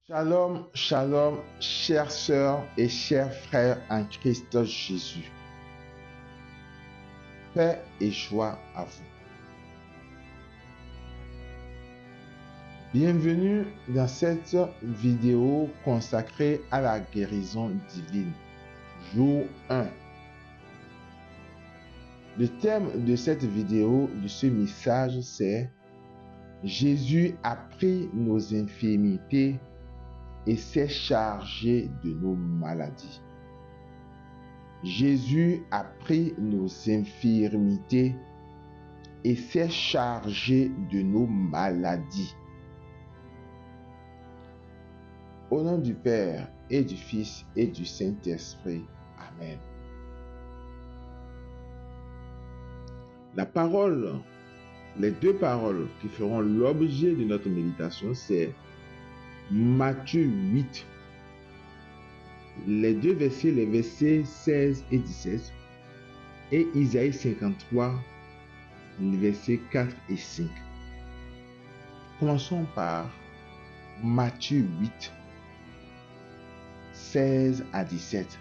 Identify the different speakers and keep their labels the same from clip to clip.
Speaker 1: Shalom, shalom, chères sœurs et chers frères en Christ Jésus. Paix et joie à vous. Bienvenue dans cette vidéo consacrée à la guérison divine, jour 1. Le thème de cette vidéo, de ce message, c'est « Jésus a pris nos infirmités et s'est chargé de nos maladies. » Jésus a pris nos infirmités et s'est chargé de nos maladies. Au nom du Père et du Fils et du Saint-Esprit. Amen. La parole, les deux paroles qui feront l'objet de notre méditation, c'est Matthieu 8. Les deux versets, les versets 16 et 17, et Isaïe 53, les versets 4 et 5. Commençons par Matthieu 8, 16 à 17.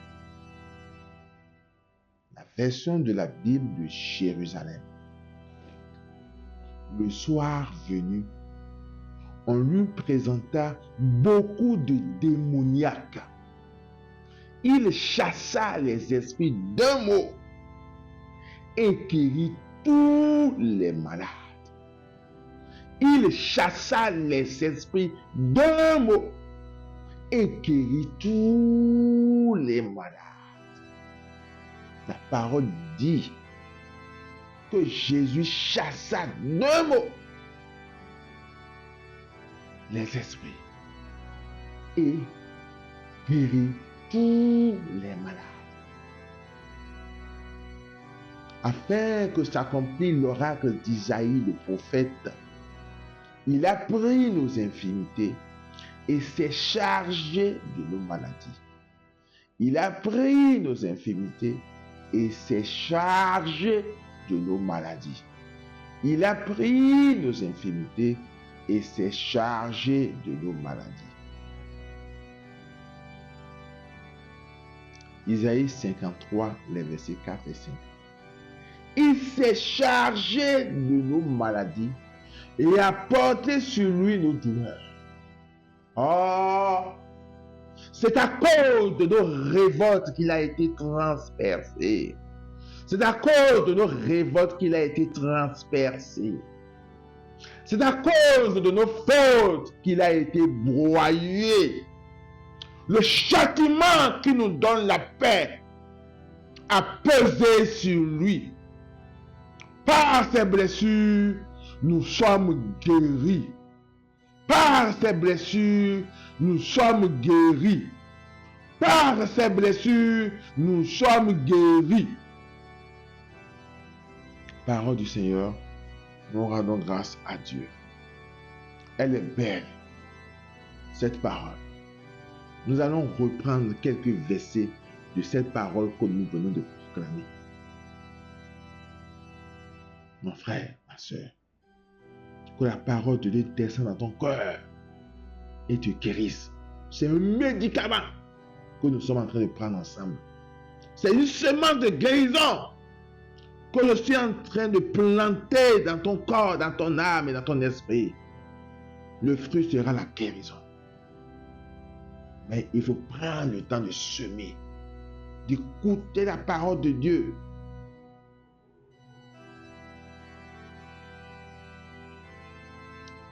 Speaker 1: La version de la Bible de Jérusalem. Le soir venu, on lui présenta beaucoup de démoniaques. Il chassa les esprits d'un mot et guérit tous les malades. Il chassa les esprits d'un mot et guérit tous les malades. La parole dit que Jésus chassa d'un mot les esprits et guérit tous les malades. Afin que s'accomplisse l'oracle d'Isaïe le prophète, il a pris nos infirmités et s'est chargé de nos maladies. Il a pris nos infirmités et s'est chargé de nos maladies. Il a pris nos infirmités et s'est chargé de nos maladies. Isaïe 53, les versets 4 et 5. Il s'est chargé de nos maladies et a porté sur lui nos douleurs. Oh, c'est à cause de nos révoltes qu'il a été transpercé. C'est à cause de nos révoltes qu'il a été transpercé. C'est à cause de nos fautes qu'il a été broyé. Le châtiment qui nous donne la paix a pesé sur lui. Par ses blessures, nous sommes guéris. Par ses blessures, nous sommes guéris. Par ses blessures, nous sommes guéris. Parole du Seigneur, nous rendons grâce à Dieu. Elle est belle, cette parole. Nous allons reprendre quelques versets de cette parole que nous venons de proclamer. Mon frère, ma soeur, que la parole de Dieu descende dans ton cœur et te guérisse. C'est un médicament que nous sommes en train de prendre ensemble. C'est une semence de guérison que je suis en train de planter dans ton corps, dans ton âme et dans ton esprit. Le fruit sera la guérison. Mais il faut prendre le temps de semer, d'écouter la parole de Dieu.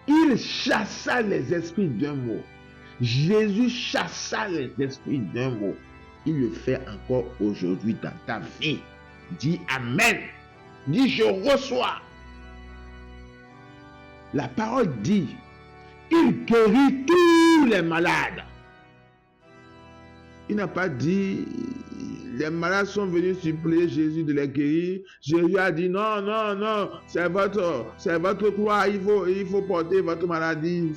Speaker 1: Il chassa les esprits d'un mot. Jésus chassa les esprits d'un mot. Il le fait encore aujourd'hui dans ta vie. Dis Amen. Dis je reçois. La parole dit, il guérit tous les malades. Il n'a pas dit, les malades sont venus supplier Jésus de les guérir. Jésus a dit, non, non, non, c'est votre croix, il faut porter votre maladie.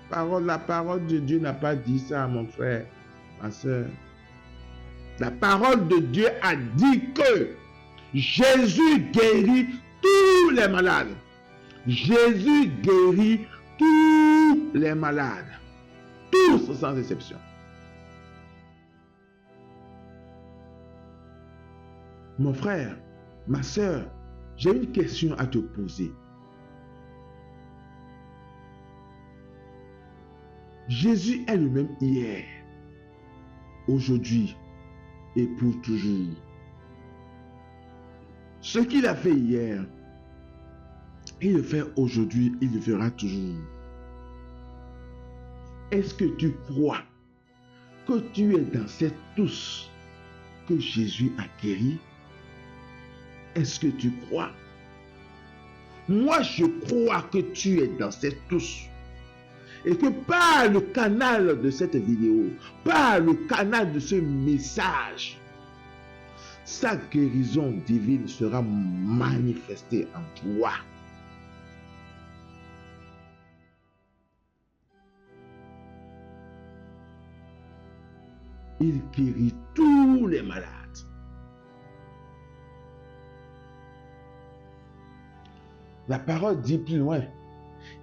Speaker 1: La parole de Dieu n'a pas dit ça, mon frère, ma soeur. La parole de Dieu a dit que Jésus guérit tous les malades. Jésus guérit tous les malades. Tous sans exception. Mon frère, ma soeur, j'ai une question à te poser. Jésus est le même hier, aujourd'hui et pour toujours. Ce qu'il a fait hier, il le fait aujourd'hui, il le fera toujours. Est-ce que tu crois que tu es dans cette touche que Jésus a guéri? Est-ce que tu crois? Moi, je crois que tu es dans cette touche. Et que par le canal de cette vidéo, par le canal de ce message, sa guérison divine sera manifestée en toi. Il guérit tous les malades. La parole dit plus loin,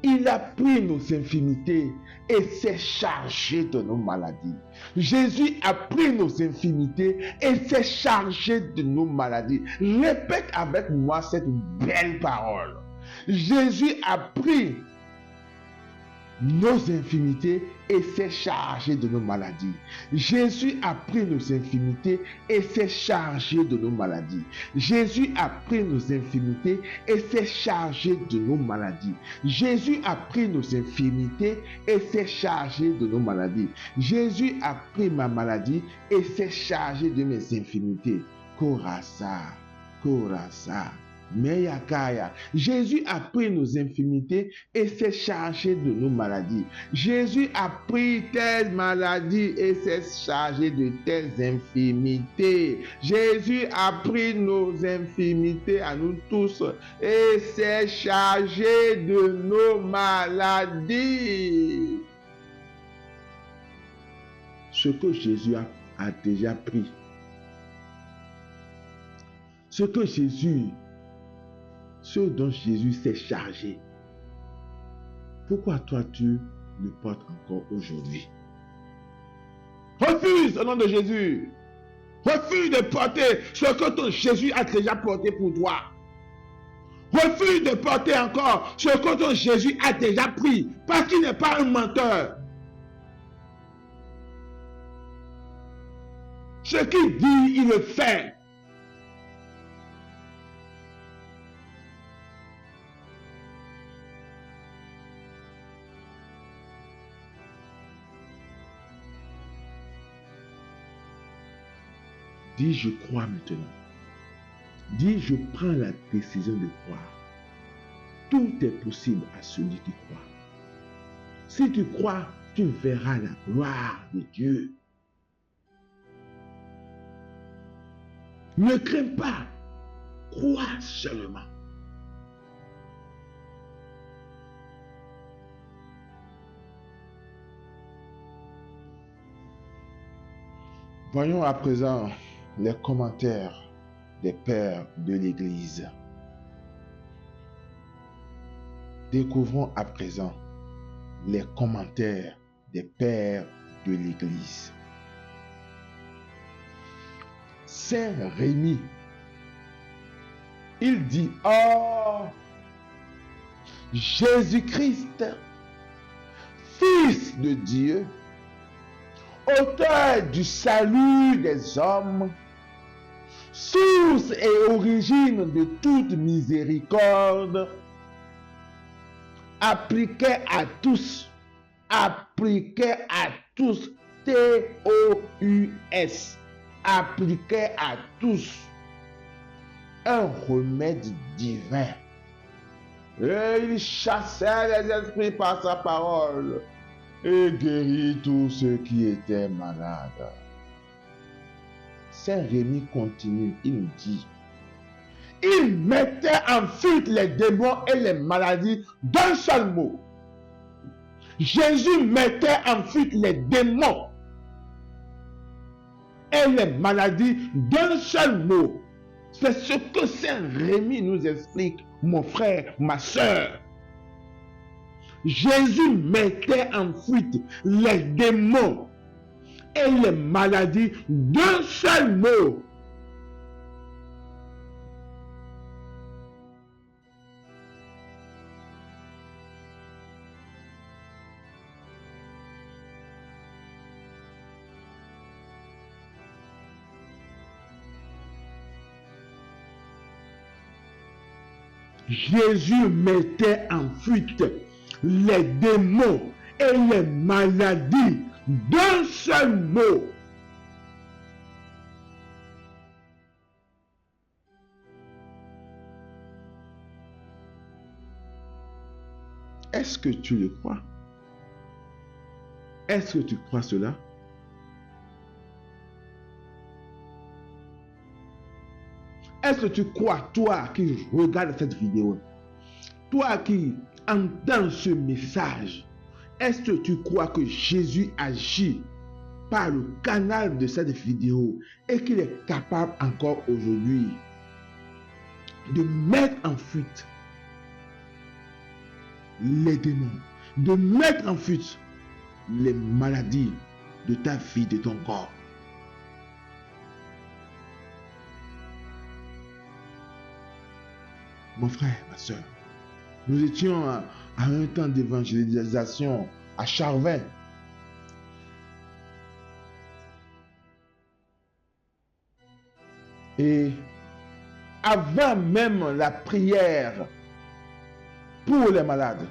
Speaker 1: il a pris nos infirmités et s'est chargé de nos maladies. Jésus a pris nos infirmités et s'est chargé de nos maladies. Répète avec moi cette belle parole. Jésus a pris nos infirmités et s'est chargé de nos maladies. Jésus a pris nos infirmités et s'est chargé de nos maladies. Jésus a pris nos infirmités et s'est chargé de nos maladies. Jésus a pris nos infirmités et s'est chargé de nos maladies. Jésus a pris ma maladie et s'est chargé de mes infirmités. Korasa, Korasa. Meyakaya. Jésus a pris nos infirmités et s'est chargé de nos maladies. Jésus a pris tes maladies et s'est chargé de tes infirmités. Jésus a pris nos infirmités à nous tous et s'est chargé de nos maladies. Ce que Jésus a déjà pris. Ce dont Jésus s'est chargé. Pourquoi toi tu le portes encore aujourd'hui? Refuse au nom de Jésus. Refuse de porter ce que ton Jésus a déjà porté pour toi. Refuse de porter encore ce que ton Jésus a déjà pris, parce qu'il n'est pas un menteur. Ce qu'il dit, il le fait. Dis, je crois maintenant. Dis, je prends la décision de croire. Tout est possible à celui qui croit. Si tu crois, tu verras la gloire de Dieu. Ne crains pas. Crois seulement. Voyons à présent les commentaires des pères de l'Église. Découvrons à présent les commentaires des pères de l'Église. Saint Rémi, il dit, oh, Jésus-Christ, Fils de Dieu, auteur du salut des hommes, source et origine de toute miséricorde, appliquez à tous, T-O-U-S, appliquez à tous un remède divin. Et il chassait les esprits par sa parole et guérit tous ceux qui étaient malades. Saint Rémi continue, il nous dit, il mettait en fuite les démons et les maladies d'un seul mot. Jésus mettait en fuite les démons et les maladies d'un seul mot. C'est ce que Saint Rémi nous explique, mon frère, ma soeur. Jésus mettait en fuite les démons et les maladies d'un seul mot. Jésus mettait en fuite les démons et les maladies d'un seul mot. Est-ce que tu le crois? Est-ce que tu crois cela? Est-ce que tu crois, toi qui regardes cette vidéo, toi qui entends ce message, est-ce que tu crois que Jésus agit par le canal de cette vidéo et qu'il est capable encore aujourd'hui de mettre en fuite les démons, de mettre en fuite les maladies de ta vie, de ton corps? Mon frère, ma soeur, nous étions à un temps d'évangélisation à Charvin. Et avant même la prière pour les malades,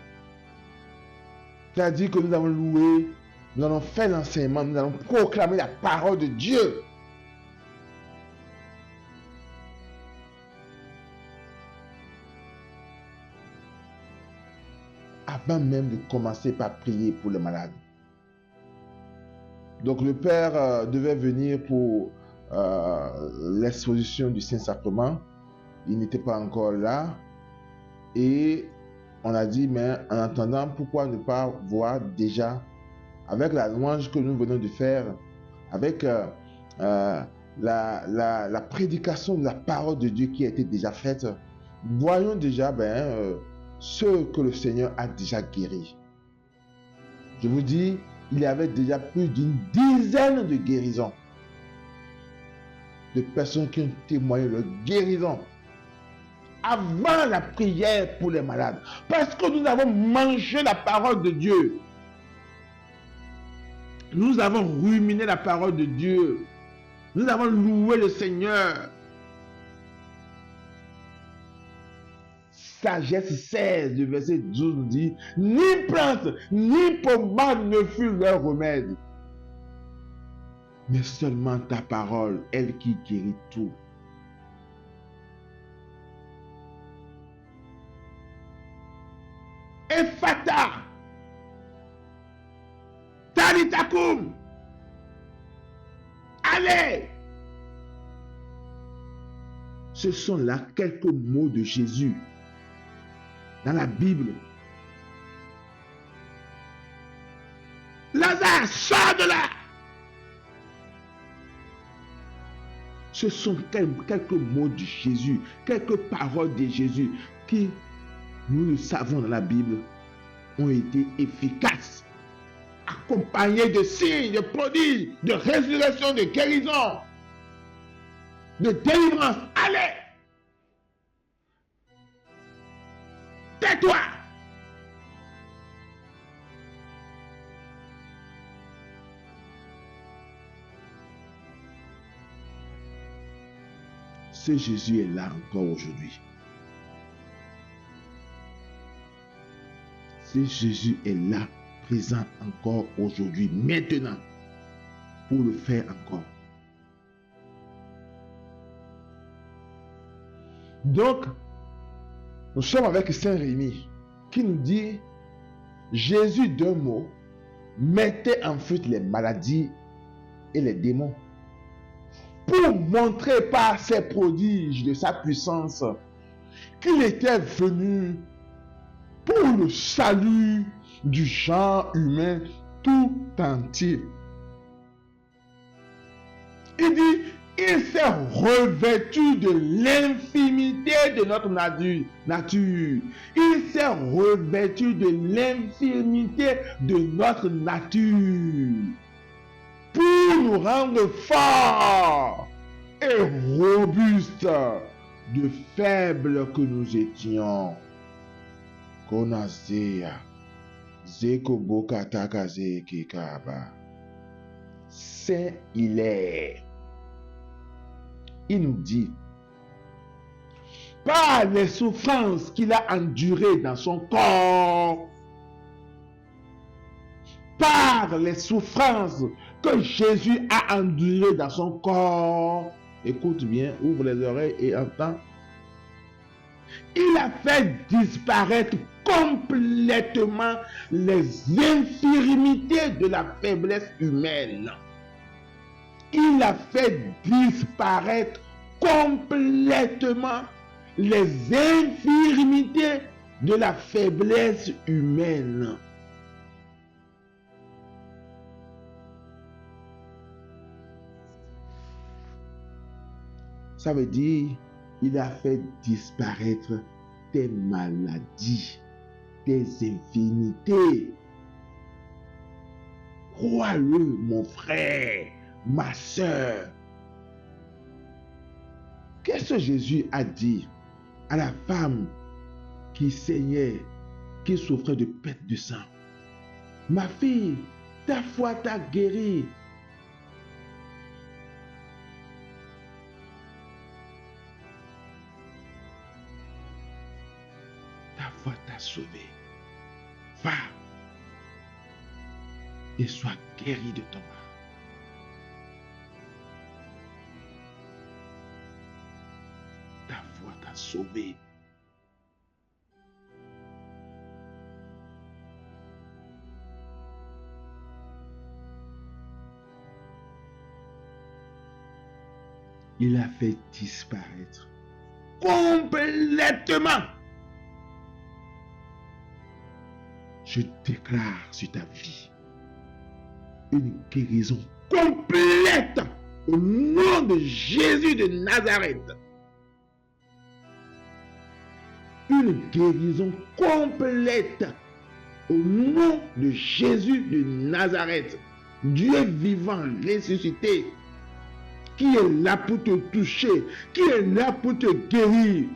Speaker 1: c'est-à-dire que nous avons loué, nous allons faire l'enseignement, nous allons proclamer la parole de Dieu. Avant même de commencer par prier pour les malades. Donc le Père devait venir pour l'exposition du Saint-Sacrement. Il n'était pas encore là. Et on a dit, mais en attendant, pourquoi ne pas voir déjà, avec la louange que nous venons de faire, avec la prédication de la parole de Dieu qui a été déjà faite, voyons déjà ceux que le Seigneur a déjà guéris. Je vous dis, il y avait déjà plus d'une dizaine de guérisons, de personnes qui ont témoigné leur guérison avant la prière pour les malades, parce que nous avons mangé la parole de Dieu, nous avons ruminé la parole de Dieu, nous avons loué le Seigneur. Sagesse 16, du verset 12 nous dit, ni plante, ni pommade ne fut leur remède, mais seulement ta parole, elle qui guérit tout. Ephata, Talitakum, allez. Ce sont là quelques mots de Jésus dans la Bible. Lazare, sors de là. Ce sont quelques mots de Jésus, quelques paroles de Jésus qui, nous le savons dans la Bible, ont été efficaces, accompagnés de signes, de prodiges, de résurrection, de guérison, de délivrance. Allez! Tais-toi! Ce Jésus est là encore aujourd'hui. Ce Jésus est là, présent encore aujourd'hui, maintenant, pour le faire encore. Donc, nous sommes avec Saint Rémi qui nous dit, Jésus d'un mot mettait en fuite les maladies et les démons pour montrer par ses prodiges de sa puissance qu'il était venu pour le salut du genre humain tout entier. Il dit, Il s'est revêtu de l'infimité de notre nature. Il s'est revêtu de l'infimité de notre nature pour nous rendre forts et robustes de faibles que nous étions. Konazea, Zekobokatakaze Kikaba. Saint il est. Il nous dit, par les souffrances qu'il a endurées dans son corps, par les souffrances que Jésus a endurées dans son corps, écoute bien, ouvre les oreilles et entends, il a fait disparaître complètement les infirmités de la faiblesse humaine. Il a fait disparaître complètement les infirmités de la faiblesse humaine. Ça veut dire, il a fait disparaître tes maladies, tes infirmités. Crois-le, mon frère, ma soeur. Qu'est-ce que Jésus a dit à la femme qui saignait, qui souffrait de perte de sang? Ma fille, ta foi t'a guérie. Ta foi t'a sauvée. Va et sois guérie de ton mal. Ta foi t'a sauvé. Il a fait disparaître complètement. Je déclare sur ta vie une guérison complète au nom de Jésus de Nazareth. Une guérison complète au nom de Jésus de Nazareth. Dieu vivant, ressuscité, qui est là pour te toucher, qui est là pour te guérir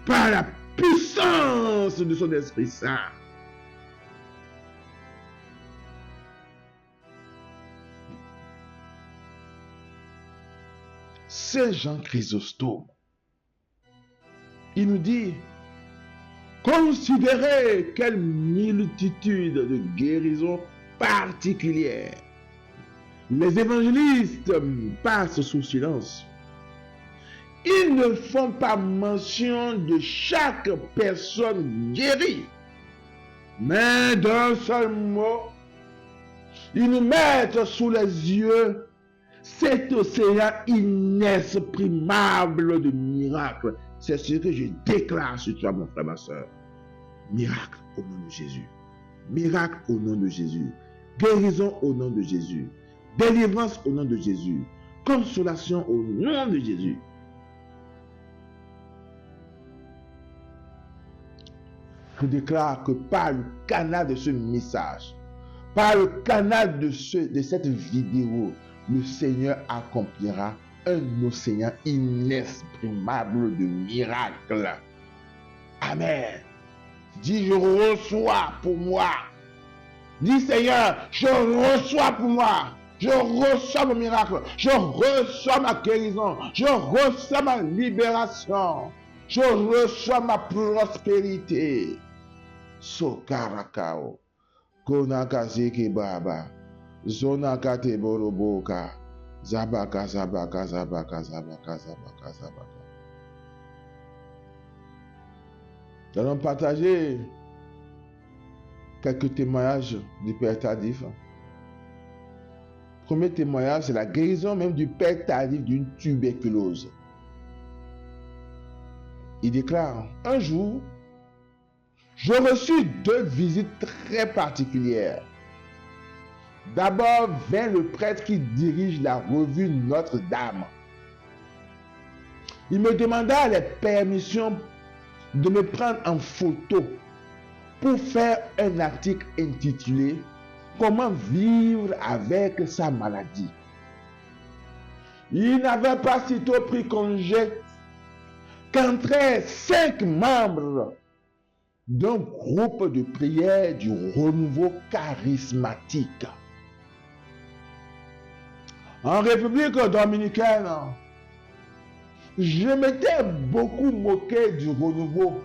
Speaker 1: par la puissance de son Esprit Saint. Saint Jean Chrysostome, il nous dit, considérez quelle multitude de guérisons particulières. Les évangélistes passent sous silence. Ils ne font pas mention de chaque personne guérie. Mais d'un seul mot, ils nous mettent sous les yeux cet océan inexprimable de miracles. C'est ce que je déclare sur toi, mon frère, ma soeur. Miracle au nom de Jésus. Miracle au nom de Jésus. Guérison au nom de Jésus. Délivrance au nom de Jésus. Consolation au nom de Jésus. Je déclare que par le canal de ce message, par le canal de cette vidéo, le Seigneur accomplira un océan inexprimable de miracles. Amen. Dis, je reçois pour moi. Dis, Seigneur, je reçois pour moi. Je reçois mon miracle. Je reçois ma guérison. Je reçois ma libération. Je reçois ma prospérité. Sokarakao. Konakazeke baba. Zonakate boroboka. Zabaka, zabaka, zabaka, zabaka, zabaka, zabaka. Nous allons partager quelques témoignages du Père Tardif. Premier témoignage, c'est la guérison même du Père Tardif d'une tuberculose. Il déclare, un jour, je reçus 2 visites très particulières. D'abord vint le prêtre qui dirige la revue Notre-Dame. Il me demanda la permission de me prendre en photo pour faire un article intitulé « Comment vivre avec sa maladie ». Il n'avait pas sitôt pris congé qu'entraient 5 membres d'un groupe de prière du renouveau charismatique. En République dominicaine, je m'étais beaucoup moqué du renouveau,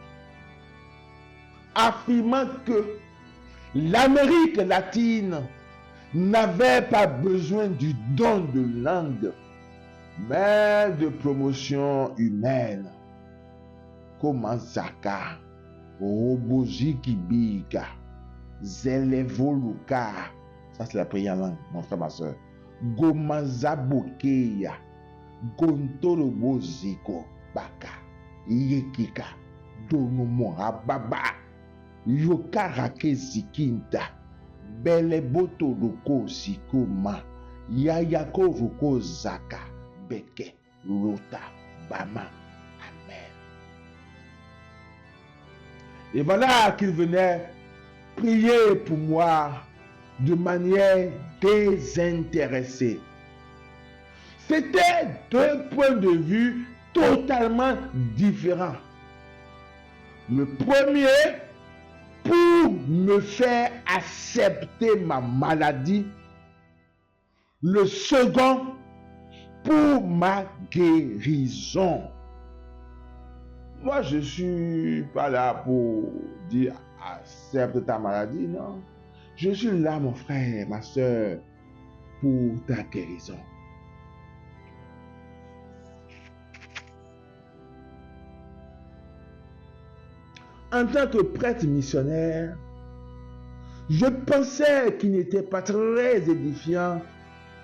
Speaker 1: affirmant que l'Amérique latine n'avait pas besoin du don de langue, mais de promotion humaine. Comme Zaka, Roboji Kibika, Zelevoluka, ça c'est la prière langue, mon frère, ma soeur. Gomazabokeya, Gontoloboziko, Baka, Yekika, Donomorababa, Yokarake Zikinta, Beleboto Roko Sikoma, Yayako Roko Zaka, Beke, Rota, Bama. Amen. Et voilà qu'il venait prier pour moi de manière désintéressée. C'était 2 points de vue totalement différents. Le premier, pour me faire accepter ma maladie. Le second, pour ma guérison. Moi, je ne suis pas là pour dire accepte ta maladie, non. Je suis là, mon frère, ma soeur, pour ta guérison. En tant que prêtre missionnaire, je pensais qu'il n'était pas très édifiant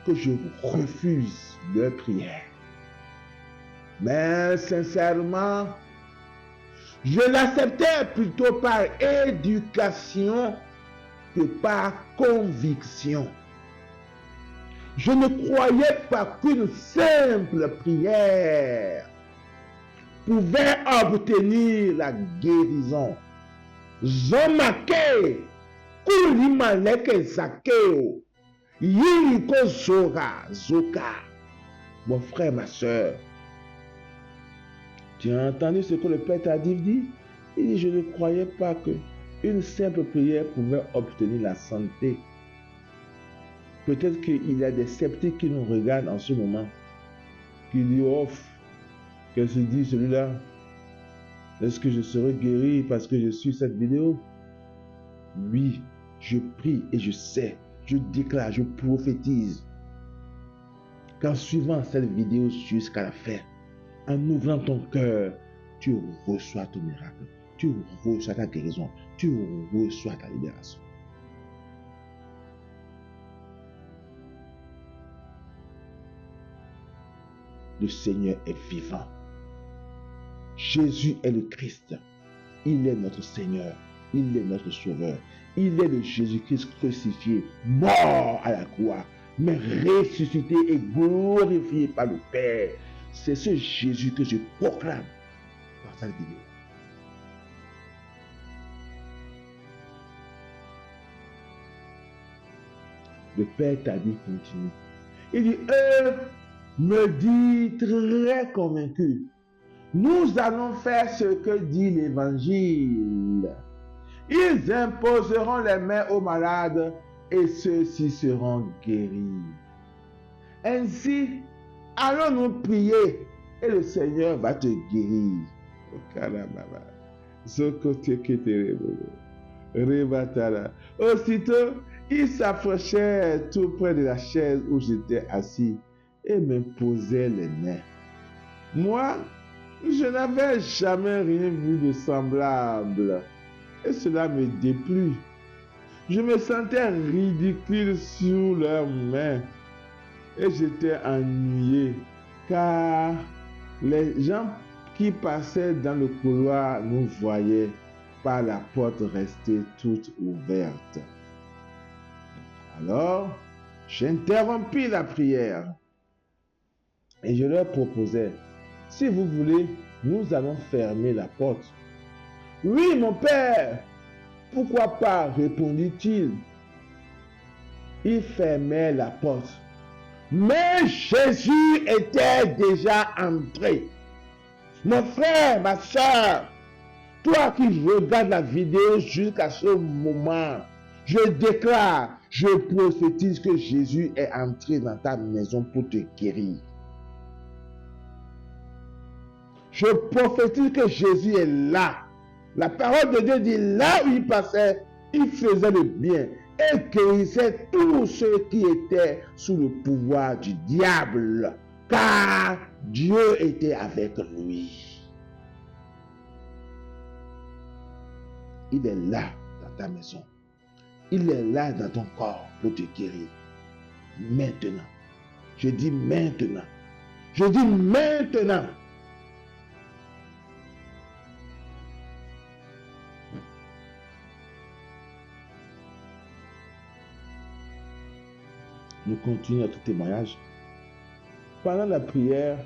Speaker 1: que je refuse leur prière. Mais sincèrement, je l'acceptais plutôt par éducation que par conviction. Je ne croyais pas qu'une simple prière pouvait obtenir la guérison. Zomake, kulimaleke zakeo, yiliko zora, zoka. Mon frère, ma soeur, tu as entendu ce que le Père Tardif dit? Il dit, je ne croyais pas qu'une simple prière pouvait obtenir la santé. Peut-être qu'il y a des sceptiques qui nous regardent en ce moment, qui disent, oh, qu'est-ce qu'il dit celui-là? Est-ce que je serai guéri parce que je suis cette vidéo? Oui, je prie et je sais, je déclare, je prophétise qu'en suivant cette vidéo jusqu'à la fin, en ouvrant ton cœur, tu reçois ton miracle, tu reçois ta guérison, tu reçois ta libération. Le Seigneur est vivant. Jésus est le Christ. Il est notre Seigneur. Il est notre Sauveur. Il est le Jésus-Christ crucifié, mort à la croix, mais ressuscité et glorifié par le Père. C'est ce Jésus que je proclame dans cette vidéo. Le Père Tardif continue. Il dit, me dit très convaincu, nous allons faire ce que dit l'Évangile. Ils imposeront les mains aux malades et ceux-ci seront guéris. Ainsi, allons-nous prier et le Seigneur va te guérir. Aussitôt, il s'approchait tout près de la chaise où j'étais assis et m'imposait les mains. Moi, je n'avais jamais rien vu de semblable et cela me déplut. Je me sentais ridicule sur leurs mains et j'étais ennuyé car les gens qui passaient dans le couloir nous voyaient par la porte restée toute ouverte. Alors, j'interrompis la prière et je leur proposais, si vous voulez, nous allons fermer la porte. Oui, mon père, pourquoi pas, répondit-il. Il fermait la porte. Mais Jésus était déjà entré. Mon frère, ma soeur, toi qui regardes la vidéo jusqu'à ce moment, je déclare, je prophétise que Jésus est entré dans ta maison pour te guérir. Je prophétise que Jésus est là. La parole de Dieu dit, là où il passait, il faisait le bien et guérissait tous ceux qui étaient sous le pouvoir du diable, car Dieu était avec lui. Il est là dans ta maison. Il est là dans ton corps pour te guérir. Maintenant. Je dis maintenant. Je dis maintenant. Nous continuons notre témoignage. Pendant la prière,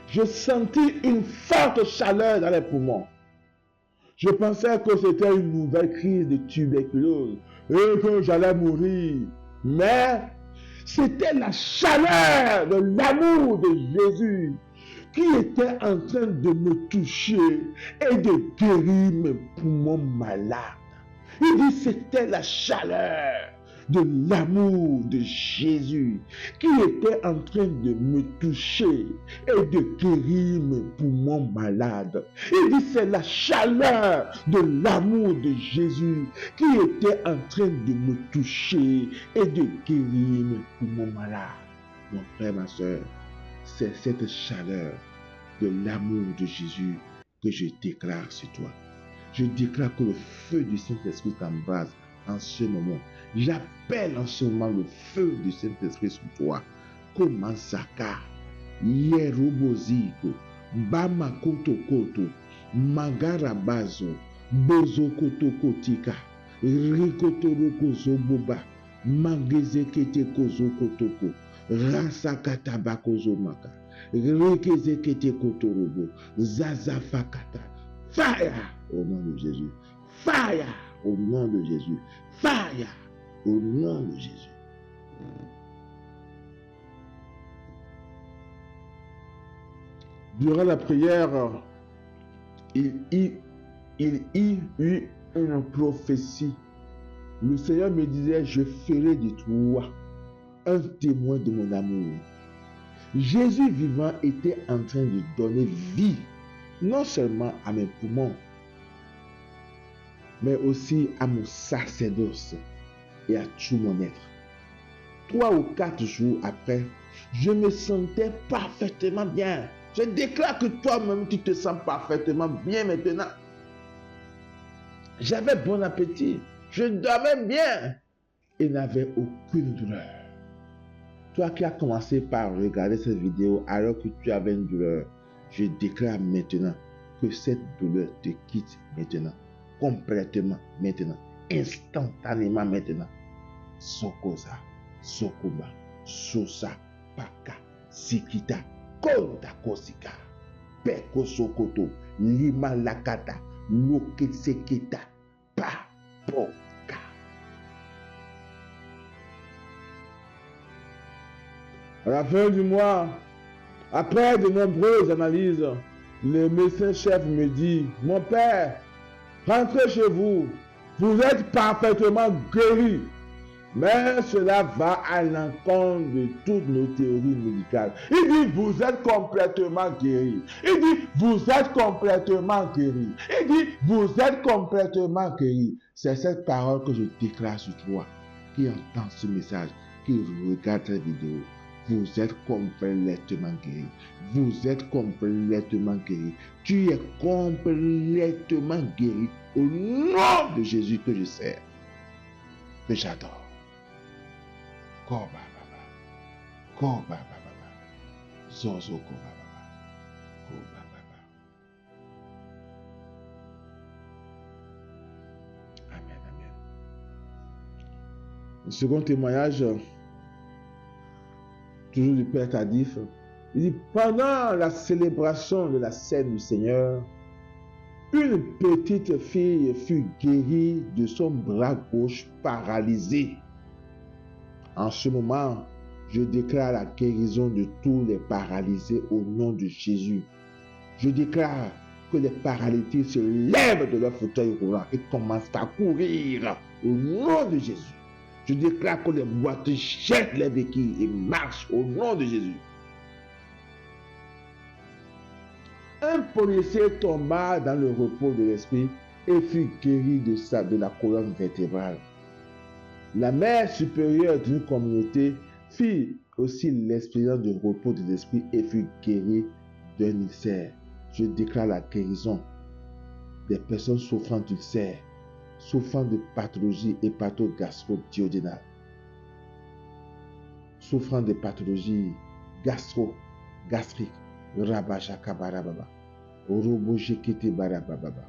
Speaker 1: je sentis une forte chaleur dans les poumons. Je pensais que c'était une nouvelle crise de tuberculose et que j'allais mourir. Mais c'était la chaleur de l'amour de Jésus qui était en train de me toucher et de guérir mes poumons malades. Il dit c'était la chaleur de l'amour de Jésus qui était en train de me toucher et de guérir mes poumons malades. Il dit c'est la chaleur de l'amour de Jésus qui était en train de me toucher et de guérir mes poumons malades. Mon frère, ma soeur, c'est cette chaleur de l'amour de Jésus que je déclare sur toi. Je déclare que le feu du Saint-Esprit t'embrase en ce moment. J'appelle en ce moment le feu du Saint-Esprit sur toi. Komansaka, Yeroboziko, Bamakotokoto, Magarabazo, Bozokotokotika, Rikotorokozoboba, Mangezeketekozokotoko, Rasakatabakozomaka, Rekezeketekotorobo, Zazafakata. Fire au nom de Jésus. Fire au nom de Jésus. Fire au nom de Jésus. Durant la prière, il y eut une prophétie. Le Seigneur me disait, je ferai de toi un témoin de mon amour. Jésus vivant était en train de donner vie, non seulement à mes poumons, mais aussi à mon sacerdoce et à tout mon être. 3 ou 4 jours après, je me sentais parfaitement bien. Je déclare que toi-même, tu te sens parfaitement bien maintenant. J'avais bon appétit. Je dormais bien et n'avais aucune douleur. Toi qui as commencé par regarder cette vidéo alors que tu avais une douleur, je déclare maintenant que cette douleur te quitte maintenant. Complètement maintenant. Instantanément maintenant. Sokosa, Sokoba, Sosa, Paka, Sikita, Konda Kosika, Peko Sokoto, Lima Lakata, Lokeseketa, Papoka. À la fin du mois, après de nombreuses analyses, le médecin-chef me dit, mon père, rentrez chez vous, vous êtes parfaitement guéri. Mais cela va à l'encontre de toutes nos théories médicales. Il dit, vous êtes complètement guéri. Il dit, vous êtes complètement guéri. Il dit, vous êtes complètement guéri. C'est cette parole que je déclare sur toi, qui entend ce message, qui regarde cette vidéo. Vous êtes complètement guéri. Vous êtes complètement guéri. Tu es complètement guéri au nom de Jésus que je sers, que j'adore. Koba baba, koba baba, zozo koba baba, koba baba. Amen, amen. Second témoignage, toujours du Père Tardif. Il dit, pendant la célébration de la scène du Seigneur, une petite fille fut guérie de son bras gauche paralysé. En ce moment, je déclare la guérison de tous les paralysés au nom de Jésus. Je déclare que les paralytiques se lèvent de leur fauteuil roulant et commencent à courir au nom de Jésus. Je déclare que les boiteux jettent les béquilles et marchent au nom de Jésus. Un policier tomba dans le repos de l'esprit et fut guéri de la colonne vertébrale. La mère supérieure d'une communauté fit aussi l'expérience de repos de l'esprit et fut guérie d'un ulcère. Je déclare la guérison des personnes souffrant d'ulcères, souffrant de pathologies hépato-gastro-duodénales, souffrant de pathologies gastro-gastriques, rabashakabarababa, robojekete barababa,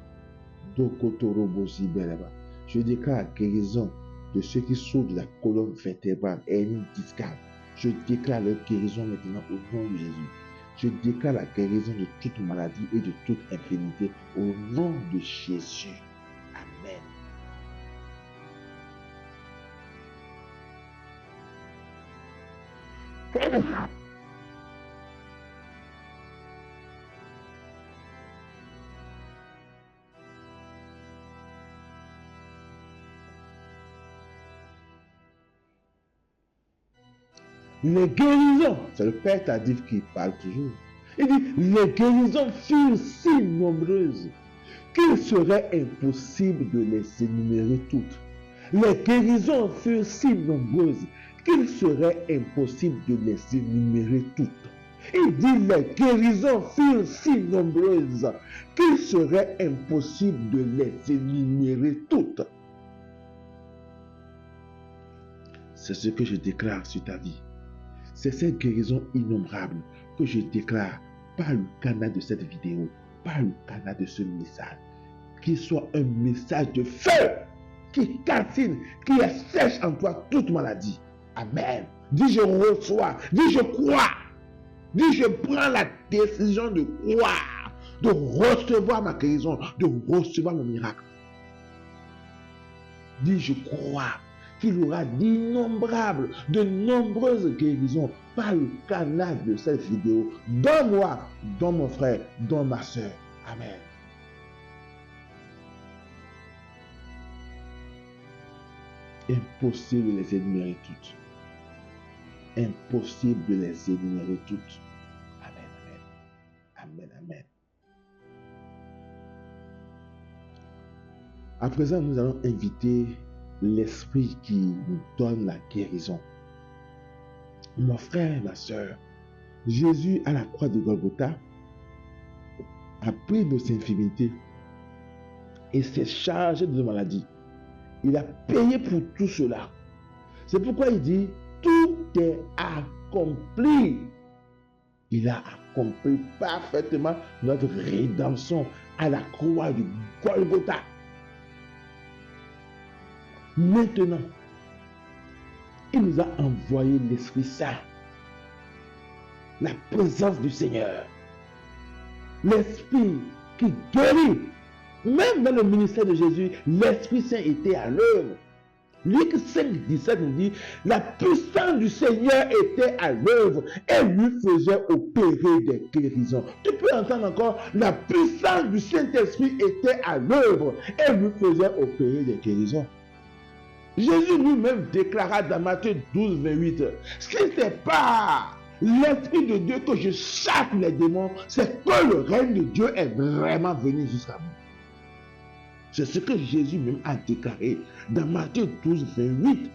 Speaker 1: dokotorobosi beraba. Je déclare la guérison de ceux qui souffrent de la colonne vertébrale, hernie discale. Je déclare leur guérison maintenant au nom de Jésus. Je déclare la guérison de toute maladie et de toute infirmité au nom de Jésus. Amen. Les guérisons, c'est le Père Tardif qui parle toujours. Il dit, les guérisons furent si nombreuses qu'il serait impossible de les énumérer toutes. Les guérisons furent si nombreuses qu'il serait impossible de les énumérer toutes. Il dit, les guérisons furent si nombreuses qu'il serait impossible de les énumérer toutes. C'est ce que je déclare sur ta vie. C'est cette guérison innombrable que je déclare par le canal de cette vidéo, par le canal de ce message. Qu'il soit un message de feu qui calcine, qui assèche en toi toute maladie. Amen. Dis je reçois, dis je crois, dis je prends la décision de croire, de recevoir ma guérison, de recevoir mon miracle. Dis je crois qu'il y aura d'innombrables, de nombreuses guérisons par le canal de cette vidéo, dans moi, dans mon frère, dans ma soeur. Amen. Impossible de les énumérer toutes. Impossible de les énumérer toutes. Amen, amen. Amen, amen. À présent, nous allons inviter l'Esprit qui nous donne la guérison. Mon frère et ma soeur, Jésus à la croix de Golgotha a pris nos infirmités et s'est chargé de nos maladies. Il a payé pour tout cela. C'est pourquoi il dit, tout est accompli. Il a accompli parfaitement notre rédemption à la croix de Golgotha. Maintenant, il nous a envoyé l'Esprit Saint, la présence du Seigneur, l'Esprit qui guérit. Même dans le ministère de Jésus, l'Esprit Saint était à l'œuvre. Luc 5, 17 nous dit, la puissance du Seigneur était à l'œuvre et lui faisait opérer des guérisons. Tu peux entendre encore, la puissance du Saint-Esprit était à l'œuvre et lui faisait opérer des guérisons. Jésus lui-même déclara dans Matthieu 12, 28, si ce n'est pas l'Esprit de Dieu que je chasse les démons, c'est que le règne de Dieu est vraiment venu jusqu'à vous. C'est ce que Jésus même a déclaré dans Matthieu 12, 28.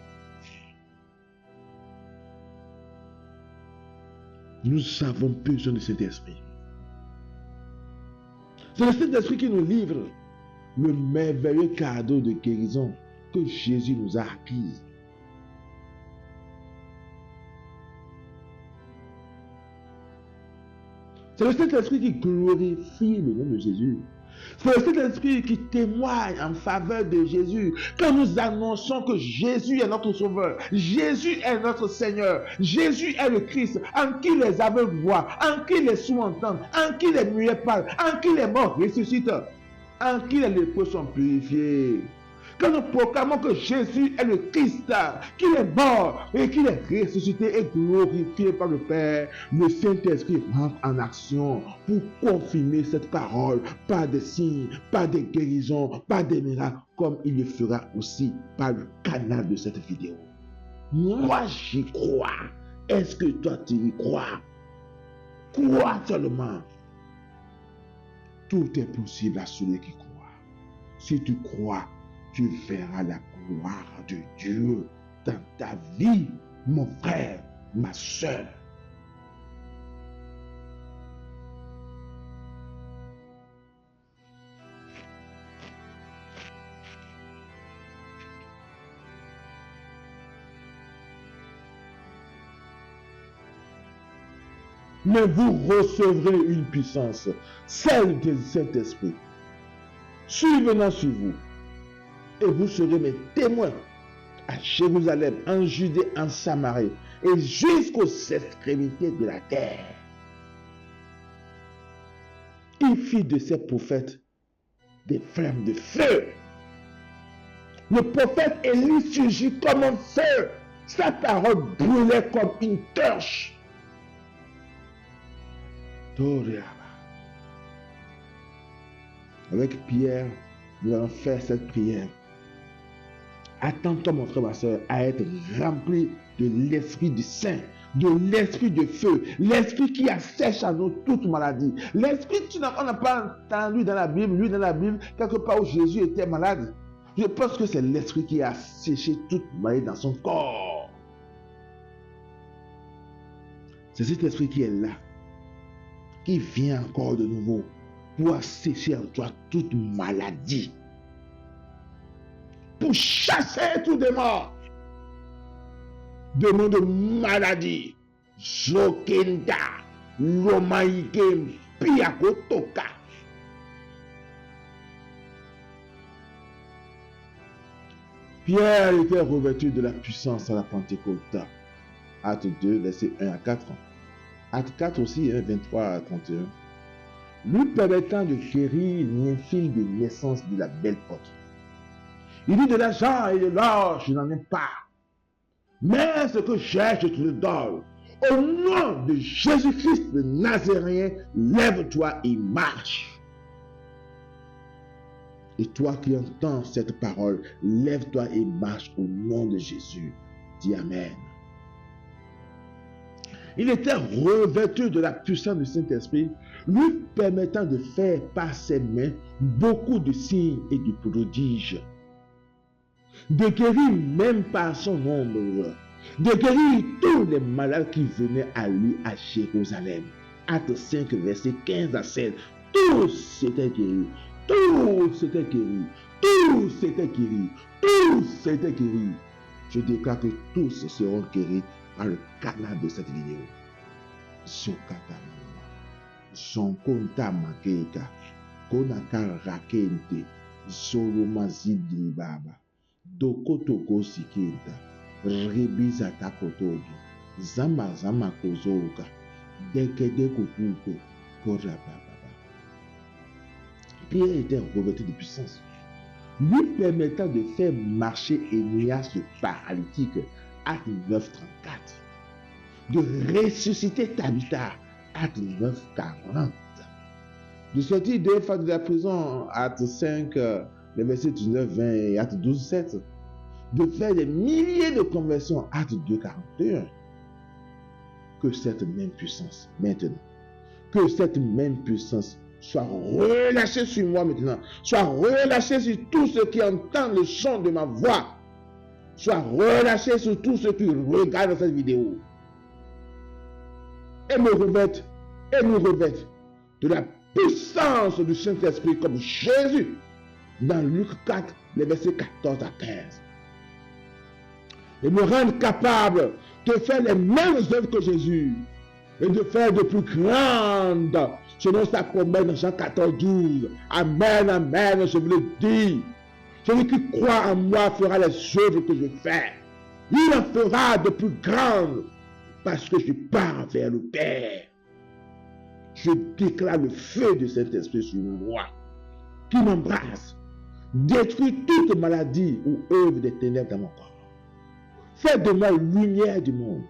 Speaker 1: Nous avons besoin de cet esprit. C'est le Saint-Esprit qui nous livre le merveilleux cadeau de guérison que Jésus nous a acquis. C'est le Saint-Esprit qui glorifie le nom de Jésus. C'est le Saint-Esprit qui témoigne en faveur de Jésus. Quand nous annonçons que Jésus est notre Sauveur, Jésus est notre Seigneur, Jésus est le Christ, en qui les aveugles voient, en qui les sourds entendent, en qui les muets parlent, en qui les morts ressuscitent, en qui les lépreux sont purifiés. Quand nous proclamons que Jésus est le Christ, qu'il est mort et qu'il est ressuscité et glorifié par le Père, le Saint-Esprit rentre en action pour confirmer cette parole par des signes, par des guérisons, par des miracles, comme il le fera aussi par le canal de cette vidéo. Moi, j'y crois. Est-ce que toi, tu y crois? Crois seulement. Tout est possible à celui qui croit. Si tu crois, tu verras la gloire de Dieu dans ta vie, mon frère, ma soeur. Mais vous recevrez une puissance, celle du Saint-Esprit, survenant sur vous. Et vous serez mes témoins à Jérusalem, en Judée, en Samarie, et jusqu'aux extrémités de la terre. Il fit de ces prophètes des flammes de feu. Le prophète Élie surgit comme un feu. Sa parole brûlait comme une torche. Avec Pierre, nous allons faire cette prière. Attends-toi, mon frère, ma soeur, à être rempli de l'Esprit du Saint, de l'Esprit de feu, l'Esprit qui assèche à nous toute maladie. L'Esprit, on n'a pas entendu dans la Bible, lui dans la Bible, quelque part où Jésus était malade. Je pense que c'est l'Esprit qui a asséché toute maladie dans son corps. C'est cet Esprit qui est là, qui vient encore de nouveau pour assécher en toi toute maladie, pour chasser tout démon de maladie. Zokenda, Lomaïkem, Piakotoka. Pierre était revêtu de la puissance à la Pentecôte. Acte 2, versets 1 à 4. Acte 4 aussi, 23 à 31. Lui permettant de guérir l'infime de naissance de la belle porte. Il dit: de l'argent et de l'or, je n'en ai pas. Mais ce que j'ai, je te le donne. Au nom de Jésus-Christ le Nazaréen, lève-toi et marche. Et toi qui entends cette parole, lève-toi et marche au nom de Jésus. Dis Amen. Il était revêtu de la puissance du Saint-Esprit, lui permettant de faire par ses mains beaucoup de signes et de prodiges, de guérir même par son ombre, de guérir tous les malades qui venaient à lui à Jérusalem. Acte 5, versets 15 à 16. Tous étaient guéris, tous étaient guéris, tous étaient guéris, tous étaient guéris. Je déclare que tous seront guéris par le canal de cette vidéo. Sokata Sonkonta Makeka Konaka Rakente Soloma Zidli Baba Dokotoko Sikenta Rebiza Takotogi Zama Zama Kozoka Dekede Kupuko Korababa. Pierre était revêtu de puissance, lui permettant de faire marcher Énéas le paralytique. Acte 9, 34. De ressusciter Tabitha. Acte 9, 40. De sortir deux fois de la prison. Acte 5, les versets 19, 20 et Acte 12, 7. De faire des milliers de conversions. Acte 2, 41. Que cette même puissance, maintenant, que cette même puissance soit relâchée sur moi maintenant. Soit relâchée sur tous ceux qui entendent le son de ma voix. Soit relâché sur tous ceux qui regardent cette vidéo. Et me revêtent, et nous revêtent de la puissance du Saint-Esprit comme Jésus dans Luc 4, les versets 14 à 15. Et me rendre capable de faire les mêmes œuvres que Jésus et de faire de plus grandes selon sa promesse dans Jean 14:12. Amen, amen, je vous le dis. Celui qui croit en moi fera les œuvres que je fais. Il en fera de plus grandes parce que je pars vers le Père. Je déclare le feu de Saint-Esprit sur moi qui m'embrasse, détruit toute maladie ou œuvre des ténèbres dans mon corps. Fais de moi lumière du monde.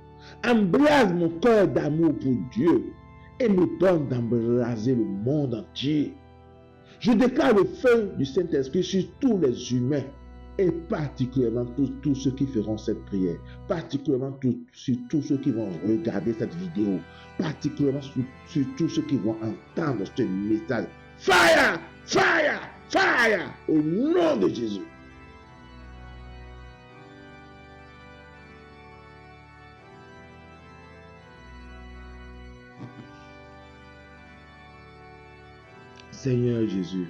Speaker 1: Embrase mon cœur d'amour pour Dieu et me donne d'embraser le monde entier. Je déclare le feu du Saint-Esprit sur tous les humains et particulièrement tous ceux qui feront cette prière, particulièrement sur tous ceux qui vont regarder cette vidéo, particulièrement sur tous ceux qui vont entendre ce message. Fire! Fire! Fire! Au nom de Jésus. Seigneur Jésus,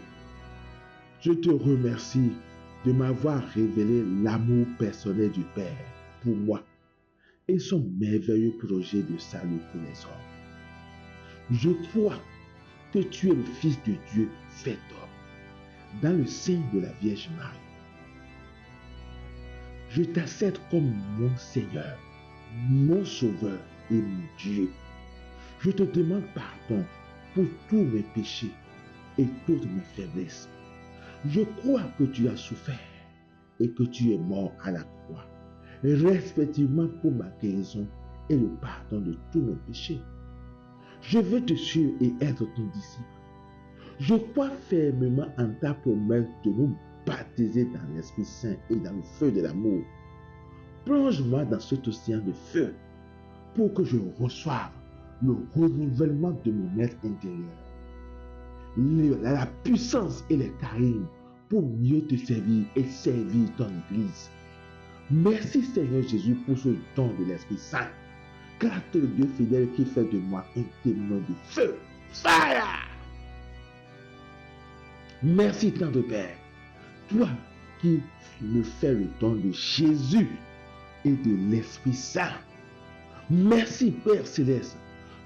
Speaker 1: je te remercie de m'avoir révélé l'amour personnel du Père pour moi et son merveilleux projet de salut pour les hommes. Je crois que tu es le Fils de Dieu fait homme, dans le sein de la Vierge Marie. Je t'accepte comme mon Seigneur, mon Sauveur et mon Dieu. Je te demande pardon pour tous mes péchés et toutes mes faiblesses. Je crois que tu as souffert et que tu es mort à la croix, respectivement pour ma guérison et le pardon de tous mes péchés. Je veux te suivre et être ton disciple. Je crois fermement en ta promesse de nous baptiser dans l'Esprit Saint et dans le feu de l'amour. Plonge-moi dans cet océan de feu pour que je reçoive le renouvellement de mon être intérieur, la puissance et les charismes pour mieux te servir et servir ton Église. Merci Seigneur Jésus pour ce don de l'Esprit Saint, car tu es le Dieu fidèle qui fait de moi un témoin de feu. Fire! Merci Tendre Père, toi qui me fais le don de Jésus et de l'Esprit Saint. Merci Père Céleste,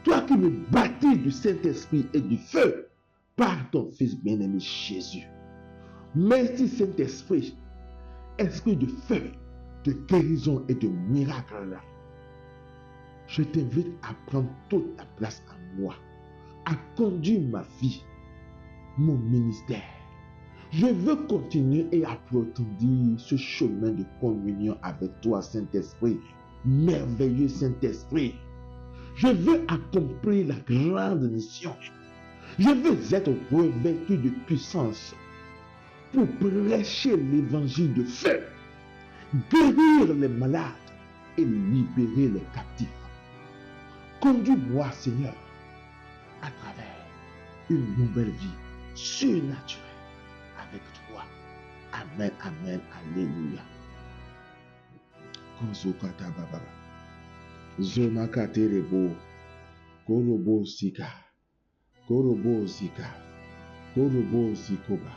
Speaker 1: toi qui me baptises du Saint-Esprit et du feu par ton Fils bien-aimé Jésus. Merci Saint-Esprit, Esprit de feu, de guérison et de miracle. Je t'invite à prendre toute la place en moi, à conduire ma vie, mon ministère. Je veux continuer et approfondir ce chemin de communion avec toi, Saint-Esprit, merveilleux Saint-Esprit. Je veux accomplir la grande mission. Je veux être revêtu de puissance pour prêcher l'évangile de feu, guérir les malades et libérer les captifs. Conduis-moi, Seigneur, à travers une nouvelle vie surnaturelle avec toi. Amen, amen, alléluia. Konzokata baba. Zonakate rebo. Korobo sika. Korobo zika. Korobo zikoba.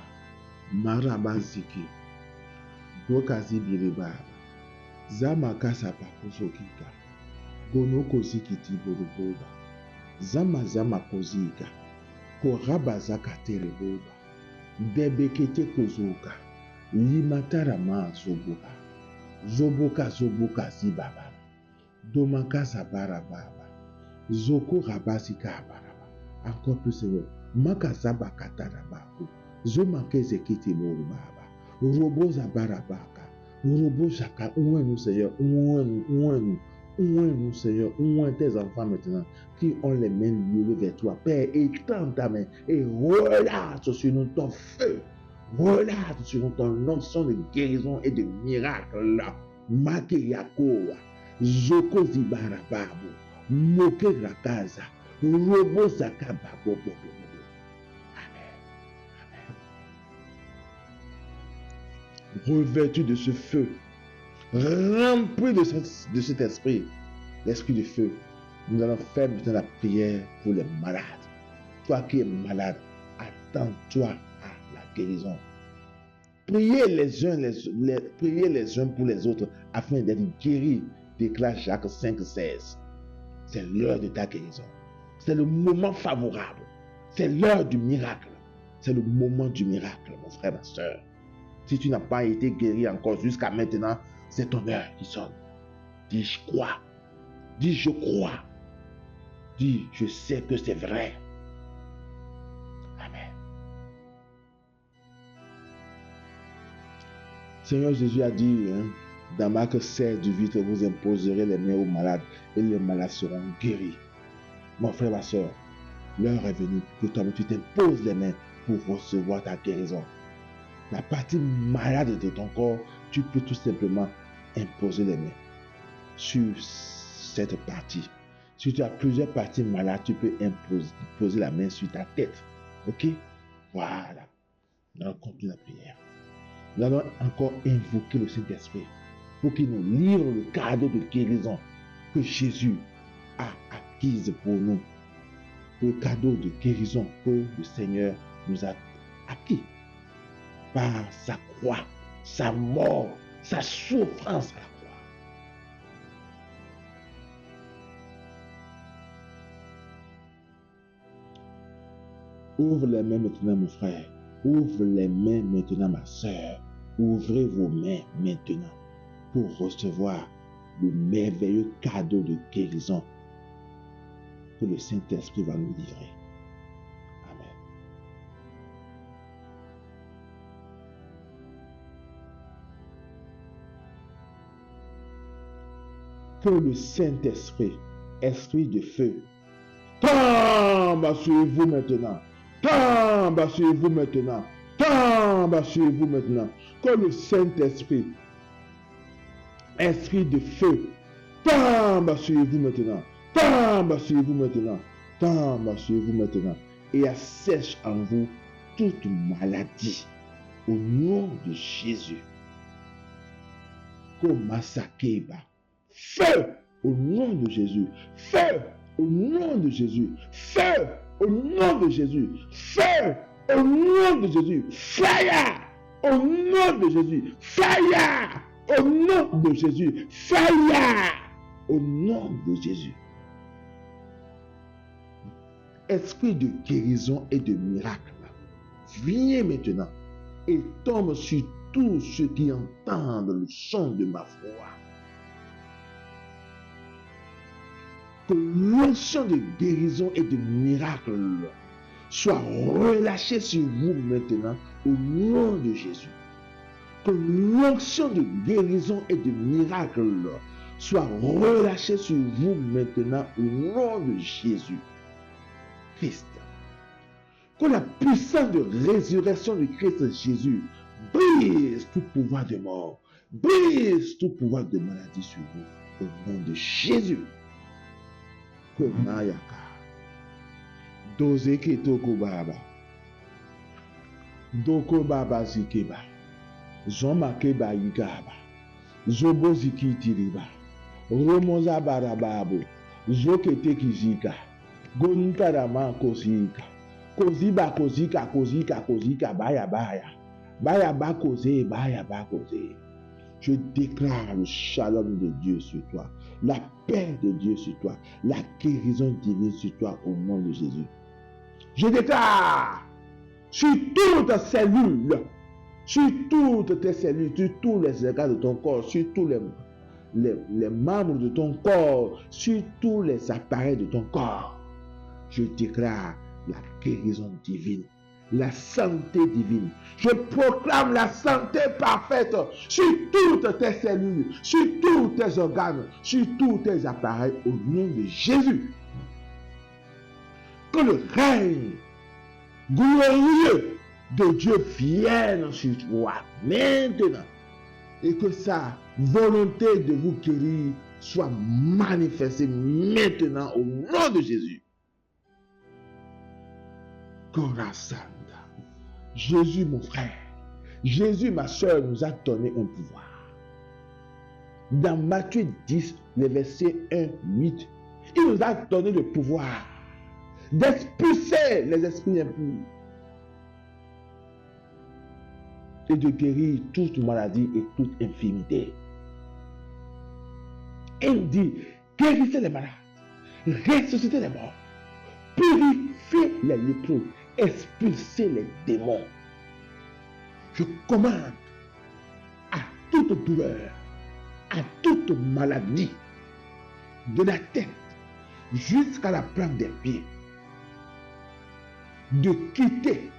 Speaker 1: Maraba ziki. Gokazi bireba. Zamakasa pakosokika. Gonoko zikiti boroboba. Zama kozika. Koraba zakate reboba. Debekete kozoka. Limatara ma zoboka. Zoboka zibaba. Domaka zabara baba. Zoko rabasika baraba. Encore plus Seigneur. Makazaba katarabaku. Zomake zekiti boru baba. Robo zabara baka. Robo jaka. Ouin Seigneur. Ouin Seigneur. Ouin tes enfants maintenant qui ont les mains liées vers toi. Père, étends ta main et relâche sur nous ton feu. Relâche sur nous ton onction de guérison et de miracle. Make yakoa. Zoko zibara babu. Moke rakaza. Robo zakaba bobo. Revêtu de ce feu, rempli de cet esprit, l'esprit du feu, nous allons faire maintenant la prière pour les malades. Toi qui es malade, attends-toi à la guérison. Priez les uns pour les autres afin d'être guéris, déclare Jacques 5,16. C'est l'heure de ta guérison. C'est le moment favorable. C'est l'heure du miracle. C'est le moment du miracle, mon frère, ma soeur. Si tu n'as pas été guéri encore jusqu'à maintenant, c'est ton heure qui sonne. Dis, je crois. Dis, je crois. Dis, je sais que c'est vrai. Amen. Seigneur Jésus a dit, dans Marc 16, du 8, vous imposerez les mains aux malades et les malades seront guéris. Mon frère, ma soeur, l'heure est venue que toi, tu t'imposes les mains pour recevoir ta guérison. La partie malade de ton corps, tu peux tout simplement imposer les mains sur cette partie. Si tu as plusieurs parties malades, tu peux poser la main sur ta tête. Ok? Voilà. Nous allons continuer la prière. Nous allons encore invoquer le Saint-Esprit pour qu'il nous livre le cadeau de guérison que Jésus a acquise pour nous. Le cadeau de guérison que le Seigneur nous a acquis par sa croix, sa mort, sa souffrance à la croix. Ouvre les mains maintenant, mon frère. Ouvre les mains maintenant, ma soeur. Ouvrez vos mains maintenant pour recevoir le merveilleux cadeau de guérison que le Saint-Esprit va nous livrer. Amen. Que le Saint-Esprit, esprit de feu, tombe sur vous maintenant. Tombe sur vous maintenant. Tombe sur vous maintenant. Que le Saint-Esprit, esprit de feu, tombe sur vous maintenant. Tombe sur vous maintenant. Tombe sur vous maintenant. Et assèche en vous toute maladie. Au nom de Jésus. Komasakeba. Feu au nom de Jésus. Feu au nom de Jésus. Feu au nom de Jésus. Feu au nom de Jésus. Fire au nom de Jésus. Fire au nom de Jésus. Fire au nom de Jésus. Esprit de guérison et de miracle, viens maintenant et tombe sur tous ceux qui entendent le son de ma voix. Que l'onction de guérison et de miracle soit relâchée sur vous maintenant au nom de Jésus. Que l'onction de guérison et de miracle soit relâchée sur vous maintenant au nom de Jésus Christ. Que la puissance de résurrection de Christ Jésus brise tout pouvoir de mort, brise tout pouvoir de maladie sur vous au nom de Jésus. Que Mayaka Dozeke Toko Baba Doko Baba Zikeba Zomakeba Yigaba Zobo Ziki Tiriba Romoza Barababo Zokete Kizika Gontarama Kozika Koziba Kozika Kozika Kozika Baya Baya Baya Bakoze Baya Bakoze. Je déclare le shalom de Dieu sur toi, la paix de Dieu sur toi, la guérison divine sur toi au nom de Jésus. Je déclare sur toutes tes cellules, sur toutes tes cellules, sur tous les organes de ton corps, sur tous les membres de ton corps, sur tous les appareils de ton corps. Je déclare la guérison divine, la santé divine. Je proclame la santé parfaite sur toutes tes cellules, sur tous tes organes, sur tous tes appareils au nom de Jésus. Que le règne glorieux de Dieu vienne sur toi maintenant et que sa volonté de vous guérir soit manifestée maintenant au nom de Jésus. Korasanda. Jésus, mon frère, Jésus, ma soeur, nous a donné un pouvoir. Dans Matthieu 10, le verset 1, 8, il nous a donné le pouvoir d'expulser les esprits impurs et de guérir toute maladie et toute infirmité. Il dit, guérissez les malades, ressuscitez les morts, purifiez les lépreux, expulsez les démons. Je commande à toute douleur, à toute maladie, de la tête jusqu'à la plante des pieds, de quitter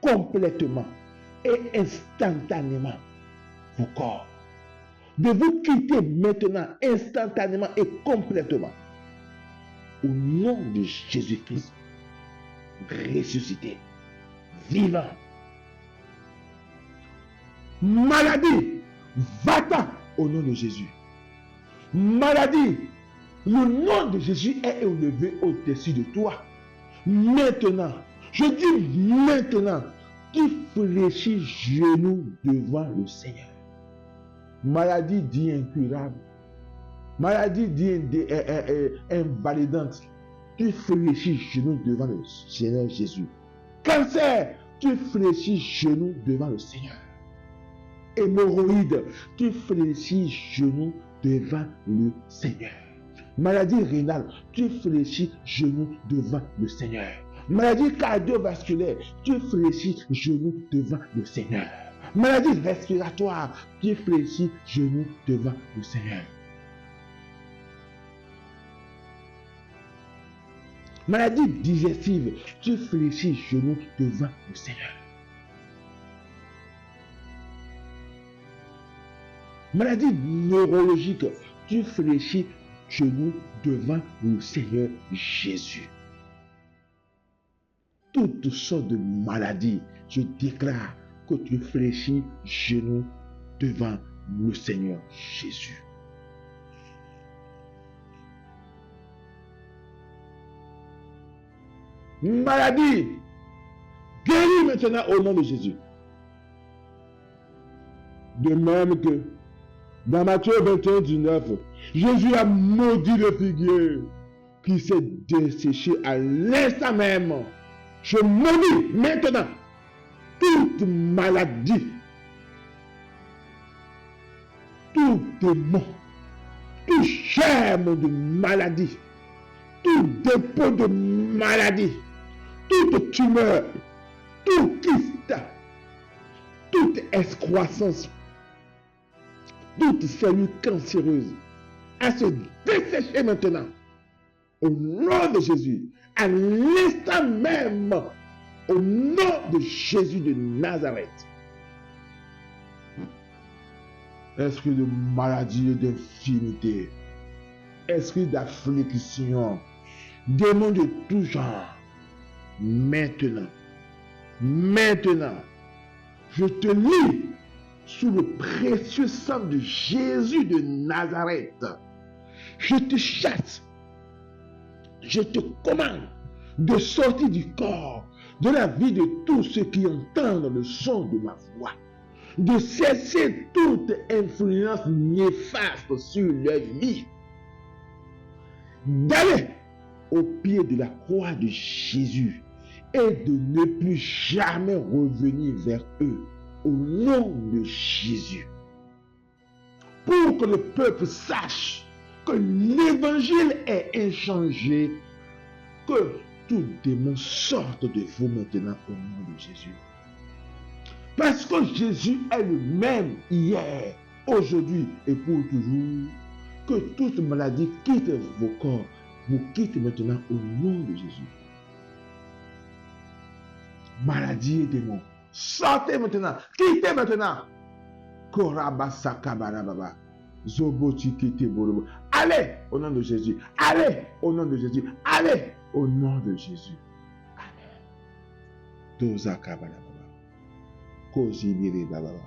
Speaker 1: complètement et instantanément vos corps. De vous quitter maintenant, instantanément et complètement. Au nom de Jésus-Christ, ressuscité, vivant. Maladie, va-t'en au nom de Jésus. Maladie, le nom de Jésus est élevé au-dessus de toi. Maintenant, je dis maintenant, tu fléchis genoux devant le Seigneur. Maladie dit incurable, maladie dit invalidante, tu fléchis genoux devant le Seigneur Jésus. Cancer, tu fléchis genoux devant le Seigneur. Hémorroïde, tu fléchis genoux devant le Seigneur. Maladie rénale, tu fléchis genoux devant le Seigneur. Maladie cardiovasculaire, tu fléchis genoux devant le Seigneur. Maladie respiratoire, tu fléchis genoux devant le Seigneur. Maladie digestive, tu fléchis genoux devant le Seigneur. Maladie neurologique, tu fléchis genoux devant le Seigneur Jésus. Toutes sortes de maladies, je déclare que tu fléchis genoux devant le Seigneur Jésus. Maladie, guéris maintenant au nom de Jésus. De même que dans Matthieu 21, 19, Jésus a maudit le figuier qui s'est desséché à l'instant même. Je maudis maintenant toute maladie, tout démon, tout germe de maladie, tout dépôt de maladie, toute tumeur, tout kyste, toute excroissance, toute cellule cancéreuse à se dessécher maintenant au nom de Jésus, à l'instant même, au nom de Jésus de Nazareth. Esprit de maladie et d'infirmité, esprit d'affliction, démons de tout genre, maintenant, je te lis sous le précieux sang de Jésus de Nazareth. Je te chasse, je te commande de sortir du corps, de la vie de tous ceux qui entendent le son de ma voix, de cesser toute influence néfaste sur leur vie, d'aller au pied de la croix de Jésus et de ne plus jamais revenir vers eux au nom de Jésus. Pour que le peuple sache que l'évangile est inchangé, que tout démon sorte de vous maintenant au nom de Jésus. Parce que Jésus est le même hier, aujourd'hui et pour toujours. Que toute maladie quitte vos corps, vous quitte maintenant au nom de Jésus. Maladie et démons, sortez maintenant, quittez maintenant. Korabasakabarababa, zobotikiteborobo. Allez au nom de Jésus, allez au nom de Jésus, allez au nom de Jésus. Amen. Dozakabarababa, kozibiribababa.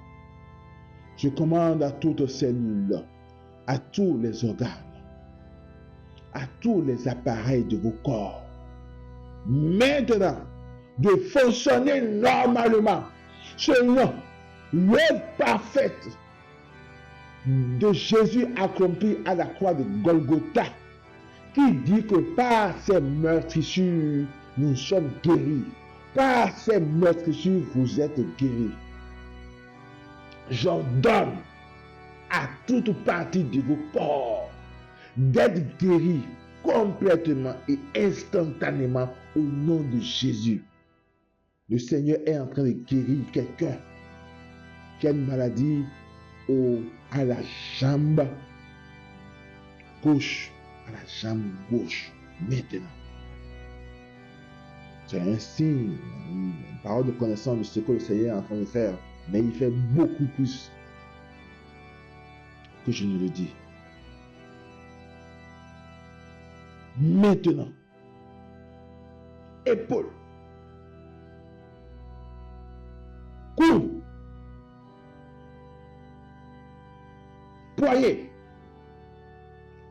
Speaker 1: Je commande à toutes cellules, à tous les organes, à tous les appareils de vos corps, maintenant, de fonctionner normalement selon l'œuvre parfaite de Jésus accompli à la croix de Golgotha, qui dit que par ses meurtrissures, nous sommes guéris. Par ces meurtrissures, vous êtes guéris. J'ordonne à toute partie de vos corps d'être guéris complètement et instantanément au nom de Jésus. Le Seigneur est en train de guérir quelqu'un qui a une maladie à la jambe gauche. À la jambe gauche. Maintenant. C'est un signe, une parole de connaissance de ce que le Seigneur est en train de faire. Mais il fait beaucoup plus que je ne le dis. Maintenant. Épaule. Cou. Poignet.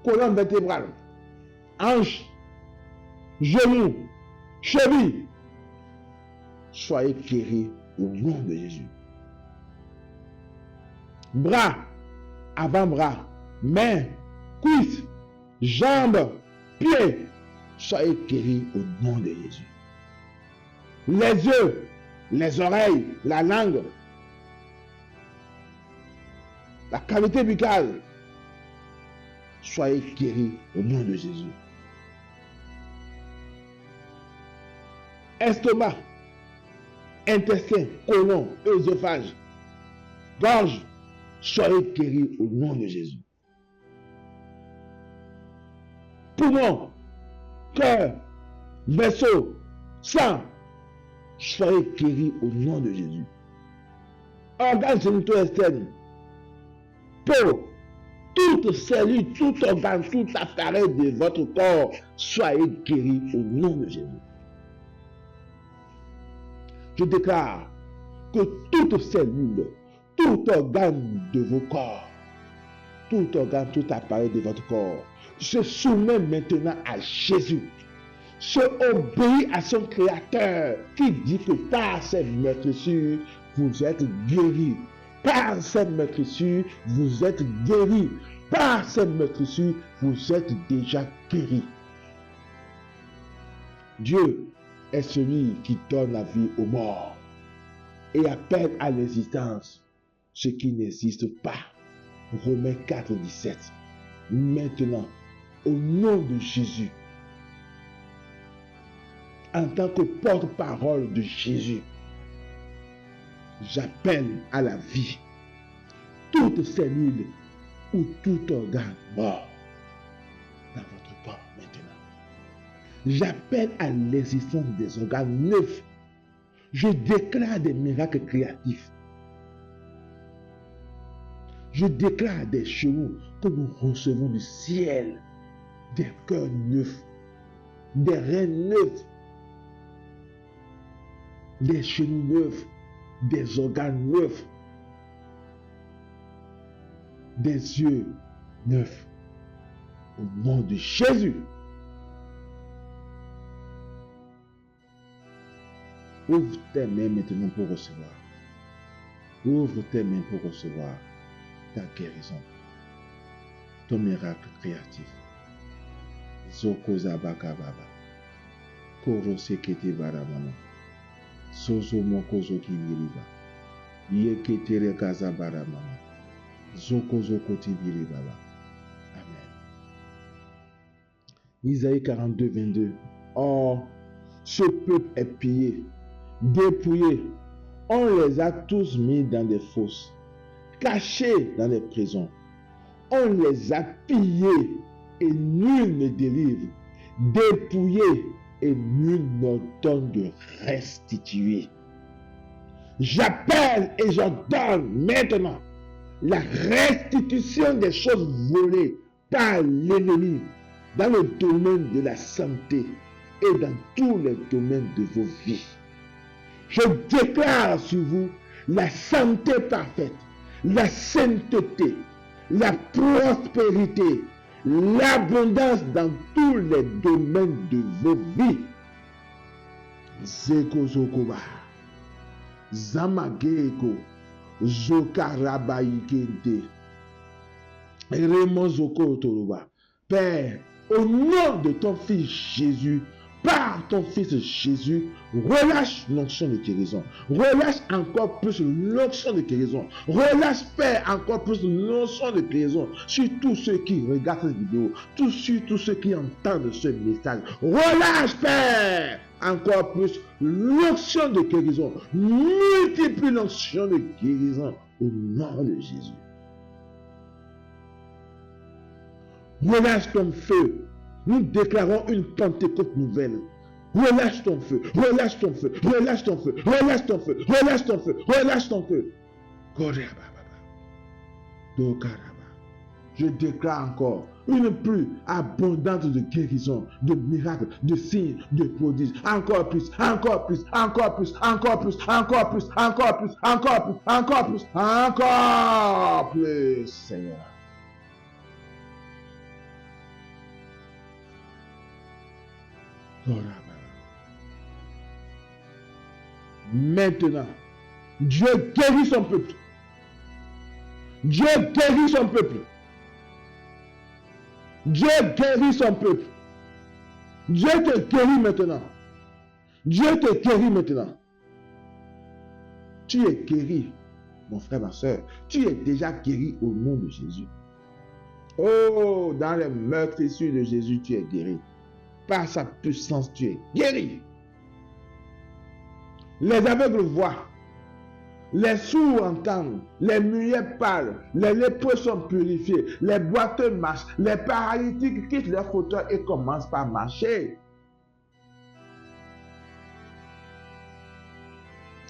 Speaker 1: Colonne vertébrale. Hanche. Genou. Cheville. Soyez guéris au nom de Jésus. Bras. Avant-bras. Mains. Cuisses. Jambes. Pieds. Soyez guéris au nom de Jésus. Les yeux. Les oreilles. La langue. La cavité buccale. Soyez guéris au nom de Jésus. Estomac, intestin, côlon, œsophage, gorge, soyez guéris au nom de Jésus. Poumon, cœur, vaisseau, sang, soyez guéris au nom de Jésus. Organes génitaux externes, peau, toute cellule, tout organe, tout appareil de votre corps, soyez guéris au nom de Jésus. Je déclare que toute cellule, tout organe de vos corps, tout organe, tout appareil de votre corps, se soumet maintenant à Jésus, se obéit à son Créateur qui dit que par ses meurtrissures, vous êtes guéris. Par ses meurtrissures, vous êtes guéris. Par ses meurtrissures, vous êtes déjà guéris. Dieu est celui qui donne la vie aux morts et appelle à l'existence ce qui n'existe pas. Romains 4, 17. Maintenant, au nom de Jésus, en tant que porte-parole de Jésus, j'appelle à la vie toute cellule ou tout organe mort dans votre corps maintenant. J'appelle à l'existence des organes neufs. Je déclare des miracles créatifs. Je déclare des chevaux que nous recevons du ciel, des cœurs neufs, des reins neufs, des genoux neufs, des organes neufs, des yeux neufs. Au nom de Jésus. Ouvre tes mains maintenant pour recevoir. Ouvre tes mains pour recevoir ta guérison, ton miracle créatif. Zoko zabaka baba. Koro sekete baramama. Sozo mokozo kibiriba. Yeketere kaza baramama. Zoko zoko tibiri baba. Amen. Isaïe 42, 22. Or, ce peuple est pillé, dépouillé. On les a tous mis dans des fosses, cachés dans des prisons. On les a pillés et nul ne délivre, dépouillés et nul n'ordonne de restituer. J'appelle et j'ordonne maintenant la restitution des choses volées par l'ennemi dans le domaine de la santé et dans tous les domaines de vos vies. Je déclare sur vous la santé parfaite, la sainteté, la prospérité, l'abondance dans tous les domaines de vos vies. Zeko Zokoba, Zamageko, Zokarabaïkente, Raymond Zoko Toroba. Père, au nom de ton Fils Jésus, par ton Fils Jésus, relâche l'onction de guérison. Relâche encore plus l'onction de guérison. Relâche, Père, encore plus l'onction de guérison sur tous ceux qui regardent cette vidéo, sur tous ceux qui entendent ce message. Relâche, Père, encore plus l'onction de guérison. Multiplie l'onction de guérison au nom de Jésus. Relâche ton feu. Nous déclarons une Pentecôte nouvelle. Relâche ton feu, relâche ton feu, relâche ton feu, relâche ton feu, relâche ton feu, relâche ton feu. Je déclare encore une pluie abondante de guérison, de miracles, de signes, de prodiges. Encore plus, encore plus, encore plus, encore plus, encore plus, encore plus, encore plus, encore plus, encore plus, Seigneur. Maintenant, Dieu guérit son peuple. Dieu guérit son peuple. Dieu guérit son peuple. Dieu te guérit maintenant. Dieu te guérit maintenant. Tu es guéri, mon frère, ma soeur. Tu es déjà guéri au nom de Jésus. Oh, dans les meurtrissures de Jésus, tu es guéri. Par sa puissance, tu es guéri. Les aveugles voient, les sourds entendent, les muets parlent, les lépreux sont purifiés, les boiteux marchent, les paralytiques quittent leur fauteuil et commencent par marcher.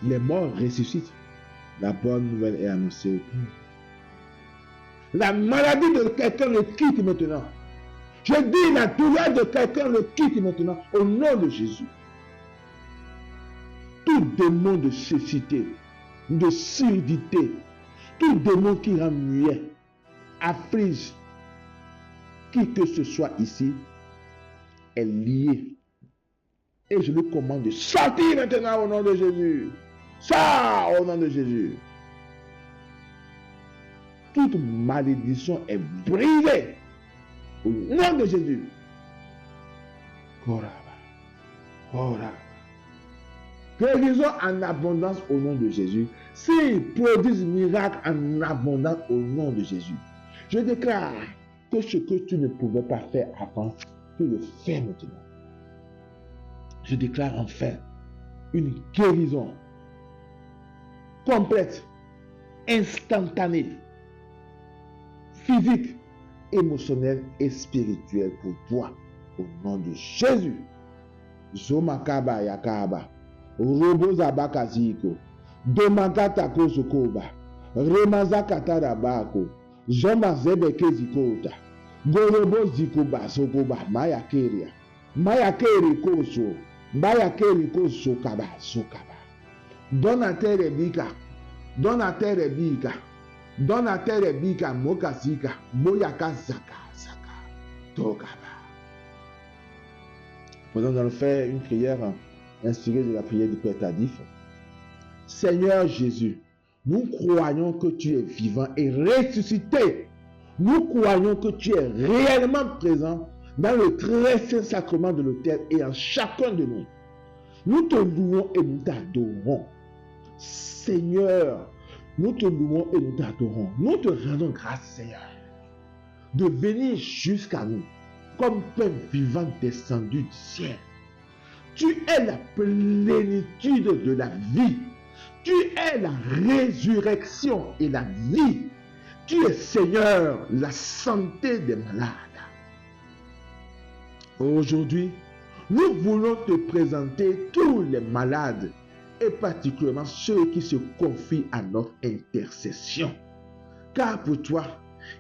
Speaker 1: Les morts ressuscitent. La bonne nouvelle est annoncée. La maladie de quelqu'un le quitte maintenant. Je dis, la douleur de quelqu'un le quitte maintenant au nom de Jésus. Tout démon de cécité, de surdité, tout démon qui rend muet, afflige qui que ce soit ici, est lié. Et je lui commande de sortir maintenant au nom de Jésus. Sors au nom de Jésus. Toute malédiction est brisée au nom de Jésus. Guérison en abondance au nom de Jésus. S'il produisent miracle en abondance au nom de Jésus. Je déclare que ce que tu ne pouvais pas faire avant, tu le fais maintenant. Je déclare enfin une guérison complète, instantanée, physique, émotionnelle et spirituelle pour toi au nom de Jésus. Zomakaba yakaba, robo zabakaziko, domagata kozokoba, remazakata rabako, zomazebeke zikota, gorobo zikoba sokoba mayakeria, mayakeri koso, mayakeri koso kaba sokaba. Donatere bika, donatere bika, donatere bika mokasika, moyaka zaka zaka, tokaba. Nous allons faire une prière inspirée de la prière du Père Tardif. Seigneur Jésus, nous croyons que tu es vivant et ressuscité. Nous croyons que tu es réellement présent dans le très saint sacrement de l'autel et en chacun de nous. Nous te louons et nous t'adorons. Seigneur, nous te louons et nous t'adorons. Nous te rendons grâce, Seigneur, de venir jusqu'à nous comme pain vivant descendu du ciel. Tu es la plénitude de la vie. Tu es la résurrection et la vie. Tu es, Seigneur, la santé des malades. Aujourd'hui, nous voulons te présenter tous les malades et particulièrement ceux qui se confient à notre intercession. Car pour toi,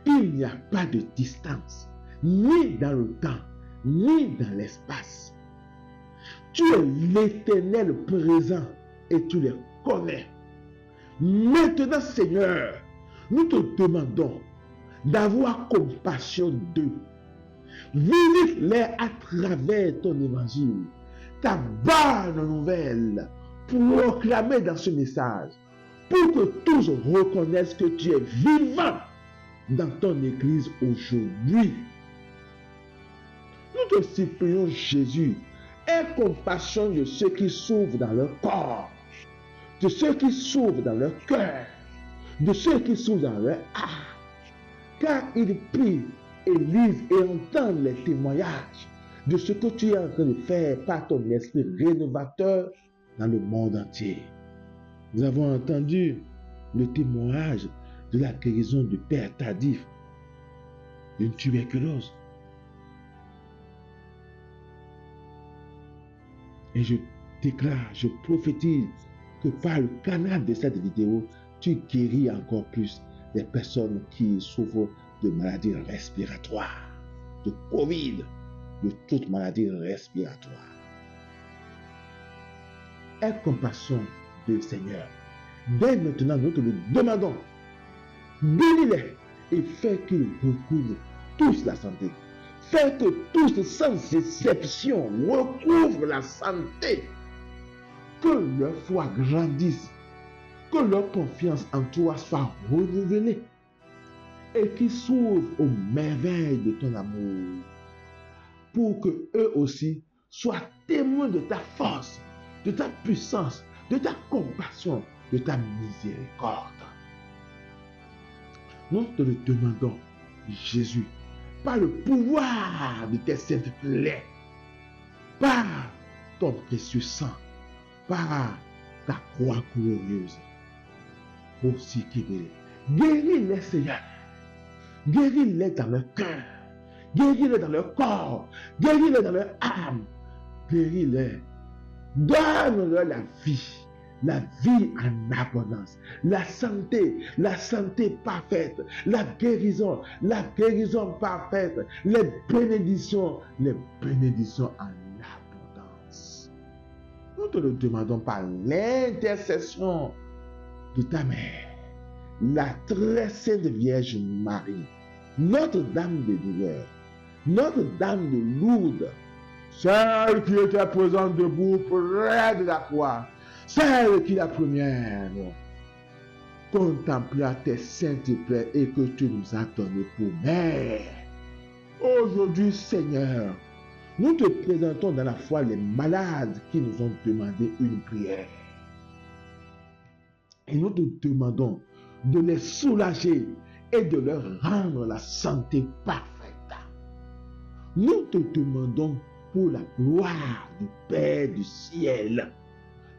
Speaker 1: il n'y a pas de distance, ni dans le temps, ni dans l'espace. Tu es l'Éternel présent et tu les connais. Maintenant, Seigneur, nous te demandons d'avoir compassion d'eux. Visite-les à travers ton évangile, ta bonne nouvelle, proclamée dans ce message, pour que tous reconnaissent que tu es vivant dans ton église aujourd'hui. Nous te supplions, Jésus, Aie compassion de ceux qui souffrent dans leur corps, de ceux qui souffrent dans leur cœur, de ceux qui souffrent dans leur âme. Car ils prient et lisent et entendent les témoignages de ce que tu es en train de faire par ton esprit rénovateur dans le monde entier. Nous avons entendu le témoignage de la guérison du Père Tardif d'une tuberculose. Et je déclare, je prophétise que par le canal de cette vidéo, tu guéris encore plus les personnes qui souffrent de maladies respiratoires, de Covid, de toute maladie respiratoire. Aie compassion du Seigneur. Dès maintenant, nous te le demandons. Bénis-les et fais qu'ils recouvrent tous la santé. Fais que tous, sans exception, recouvrent la santé. Que leur foi grandisse. Que leur confiance en toi soit renouvelée. Et qu'ils s'ouvrent aux merveilles de ton amour. Pour que eux aussi soient témoins de ta force, de ta puissance, de ta compassion, de ta miséricorde. Nous te le demandons, Jésus, par le pouvoir de tes saintes plaies, par ton précieux sang, par ta croix glorieuse. Aussi guéris-les, Seigneur. Guéris-les dans leur cœur. Guéris-les dans leur corps. Guéris-les dans leur âme. Guéris-les. Donne-leur la vie en abondance, la santé parfaite, la guérison parfaite, les bénédictions en abondance. Nous te le demandons par l'intercession de ta mère, la très sainte Vierge Marie, Notre-Dame de douleur, Notre-Dame de Lourdes, celle qui était présente debout près de la croix, celle qui la première contempla tes saintes plaies et que tu nous as donné pour mère. Aujourd'hui, Seigneur, nous te présentons dans la foi les malades qui nous ont demandé une prière. Et nous te demandons de les soulager et de leur rendre la santé parfaite. Nous te demandons pour la gloire du Père du ciel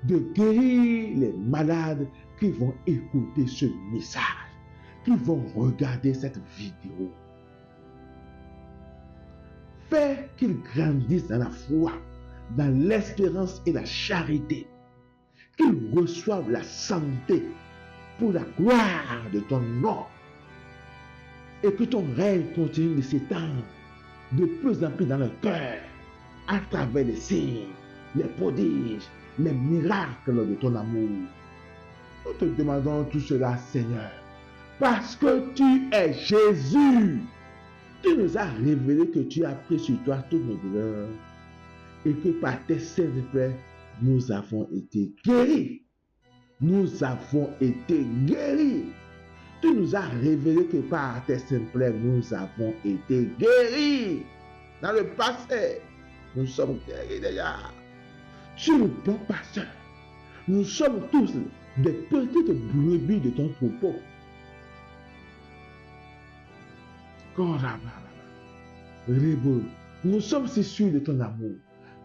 Speaker 1: de guérir les malades qui vont écouter ce message, qui vont regarder cette vidéo. Fais qu'ils grandissent dans la foi, dans l'espérance et la charité, qu'ils reçoivent la santé pour la gloire de ton nom et que ton règne continue de s'étendre de plus en plus dans leur cœur à travers les signes, les prodiges, les miracles de ton amour. Nous te demandons tout cela, Seigneur, parce que tu es Jésus. Tu nous as révélé que tu as pris sur toi toutes nos douleurs et que par tes saintes plaies, nous avons été guéris. Nous avons été guéris. Tu nous as révélé que par tes saintes plaies, nous avons été guéris. Dans le passé, nous sommes guéris déjà. Tu es le bon pasteur. Nous sommes tous des petites brebis de ton troupeau. Nous sommes si sûrs de ton amour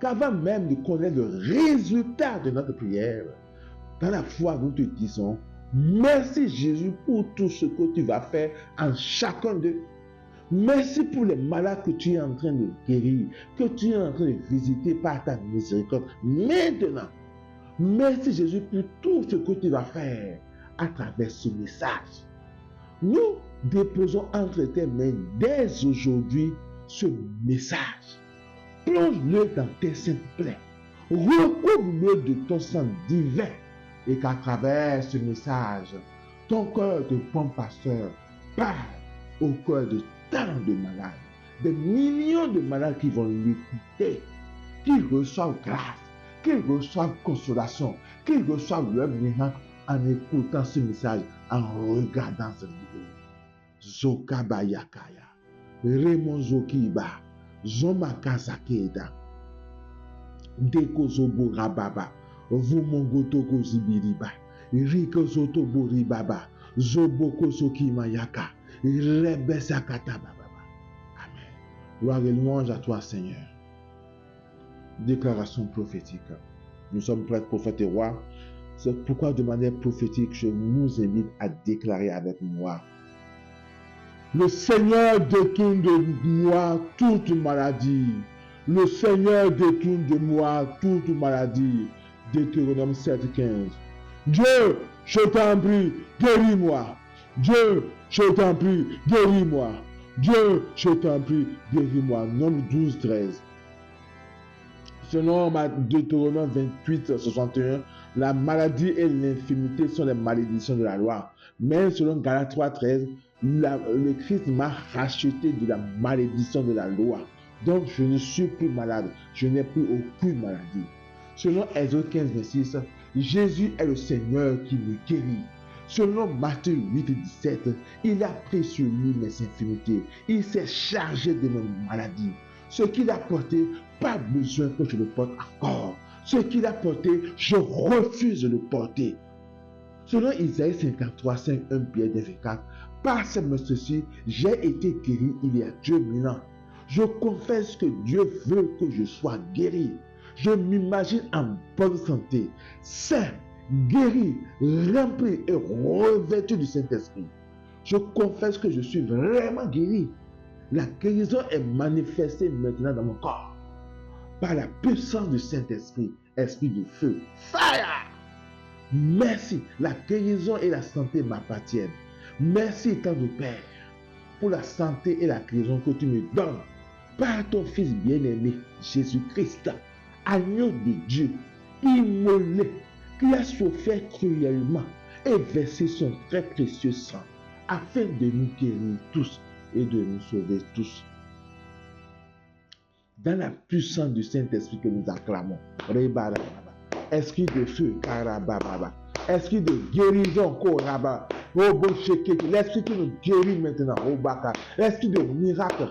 Speaker 1: qu'avant même de connaître le résultat de notre prière, dans la foi, nous te disons merci Jésus pour tout ce que tu vas faire en chacun d'eux. Merci pour les malades que tu es en train de guérir, que tu es en train de visiter par ta miséricorde. Maintenant, merci Jésus pour tout ce que tu vas faire à travers ce message. Nous déposons entre tes mains dès aujourd'hui ce message. Plonge-le dans tes saintes plaies. Recouvre-le de ton sang divin et qu'à travers ce message, ton cœur de bon pasteur parle au cœur de tant de malades, des millions de malades qui vont l'écouter, qui reçoivent grâce, qui reçoivent consolation, qui reçoivent leur miracle en écoutant ce message, en regardant cette vidéo. Zokabayakaya, Raymond Zokiba, Zomakazakeda, Dekozobo rababa. Vumongotoko zibiriba. Rikozotobo ribaba. Zoboko soki mayaka. Rebesakata bababa. Amen. Gloire et louange à toi, Seigneur. Déclaration prophétique. Nous sommes prêts, prophète et roi. C'est pourquoi de manière prophétique, je nous invite à déclarer avec moi. Le Seigneur détourne de moi toute maladie. Le Seigneur détourne de moi toute maladie. Deutéronome 7,15. Dieu, je t'en prie, guéris-moi. Dieu, je t'en prie, guéris-moi. Dieu, je t'en prie, guéris-moi. Nombre 12,13. Selon Deutéronome 28,61, la maladie et l'infirmité sont les malédictions de la loi. Mais selon Galates 3,13, le Christ m'a racheté de la malédiction de la loi. Donc je ne suis plus malade, je n'ai plus aucune maladie. Selon Exode 15,26, Jésus est le Seigneur qui me guérit. Selon Matthieu 8,17, il a pris sur lui mes infirmités. Il s'est chargé de mes maladies. Ce qu'il a porté, pas besoin que je le porte encore. Ce qu'il a porté, je refuse de le porter. Selon Isaïe 53, 5, 1 Pierre 4, par cette meurtre-ci, j'ai été guéri il y a 2000 ans. Je confesse que Dieu veut que je sois guéri. Je m'imagine en bonne santé, sain, guéri, rempli et revêtu du Saint-Esprit. Je confesse que je suis vraiment guéri. La guérison est manifestée maintenant dans mon corps par la puissance du Saint-Esprit, esprit de feu, fire. Merci, la guérison et la santé m'appartiennent. Merci, tant de Père, pour la santé et la guérison que tu me donnes par ton Fils bien-aimé, Jésus-Christ, agneau de Dieu, immolé, qui a souffert cruellement et versé son très précieux sang, afin de nous guérir tous et de nous sauver tous. Dans la puissance du Saint-Esprit que nous acclamons, esprit de feu, karababa, esprit de guérison, koraba, l'esprit qui nous guérit maintenant, l'esprit de miracle,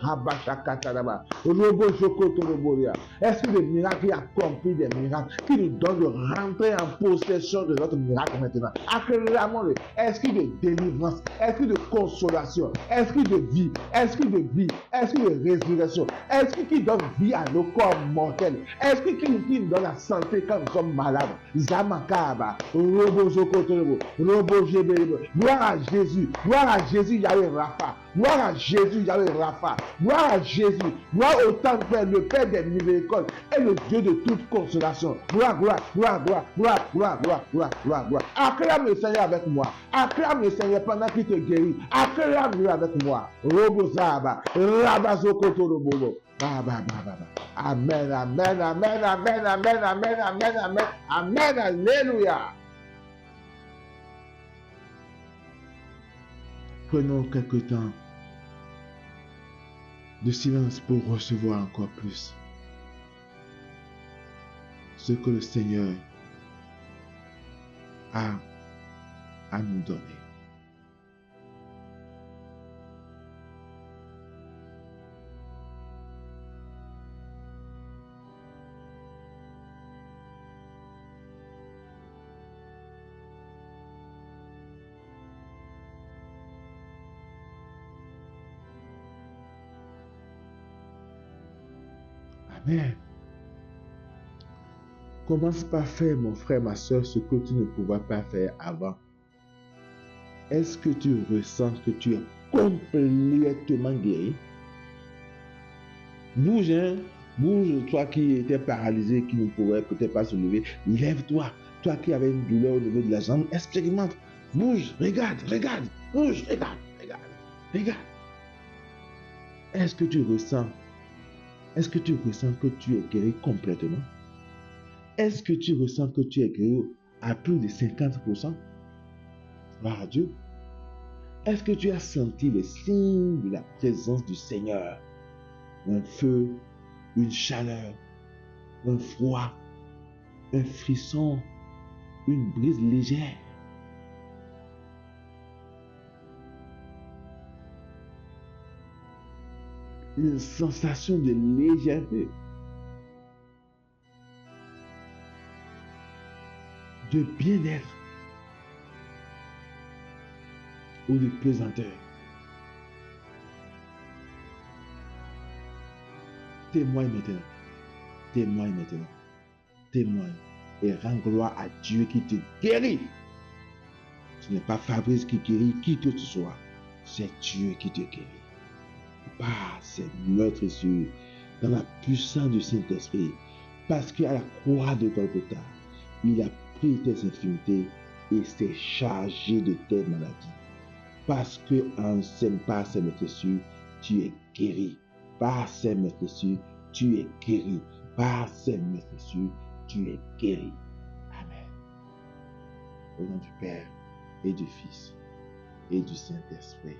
Speaker 1: esprit de miracle qui accomplit des miracles, qui nous donne de rentrer en possession de notre miracle maintenant. Acclamons-le, esprit de délivrance, esprit de consolation, esprit de vie, esprit de résurrection, esprit qui donne vie à nos corps mortels, esprit qui nous donne la santé quand nous sommes malades. Zamakaba, gloire à Jésus, Yahweh Rapha, gloire à Jésus, Yahweh Rapha, gloire à Jésus, gloire au temps Père, le Père des miséricordes et le Dieu de toute consolation. Gloire. Acclame le Seigneur avec moi, acclame le Seigneur pendant qu'il te guérit, acclame-le avec moi. Robozaba, Rabazokotorobobo. Amen, alléluia. Prenons quelques temps de silence pour recevoir encore plus ce que le Seigneur a à nous donner. Amen. Commence par faire, mon frère, ma soeur, ce que tu ne pouvais pas faire avant. Est-ce que tu ressens que tu es complètement guéri? Bouge, toi qui étais paralysé, qui ne pouvais peut-être pas se lever. Lève-toi. Toi qui avais une douleur au niveau de la jambe, expérimente. Bouge, regarde. Bouge, regarde. Est-ce que tu ressens que tu es guéri complètement? Est-ce que tu ressens que tu es guéri à plus de 50%? Gloire à Dieu. Est-ce que tu as senti les signes de la présence du Seigneur? Un feu, une chaleur, un froid, un frisson, une brise légère. Une sensation de légèreté. de bien-être ou de pesanteur. Témoigne maintenant. Témoigne maintenant. Témoigne. Et rends gloire à Dieu qui te guérit. Ce n'est pas Fabrice qui guérit qui que ce soit. C'est Dieu qui te guérit. Par ses meurtres sur dans la puissance du Saint-Esprit. Parce qu'à la croix de Golgotha, il a pris tes infirmités et s'est chargé de tes maladies. Parce que par ses meurtrissures, tu es guéri. Par ses meurtrissures, tu es guéri. Par ses meurtrissures, tu es guéri. Amen. Au nom du Père et du Fils et du Saint-Esprit.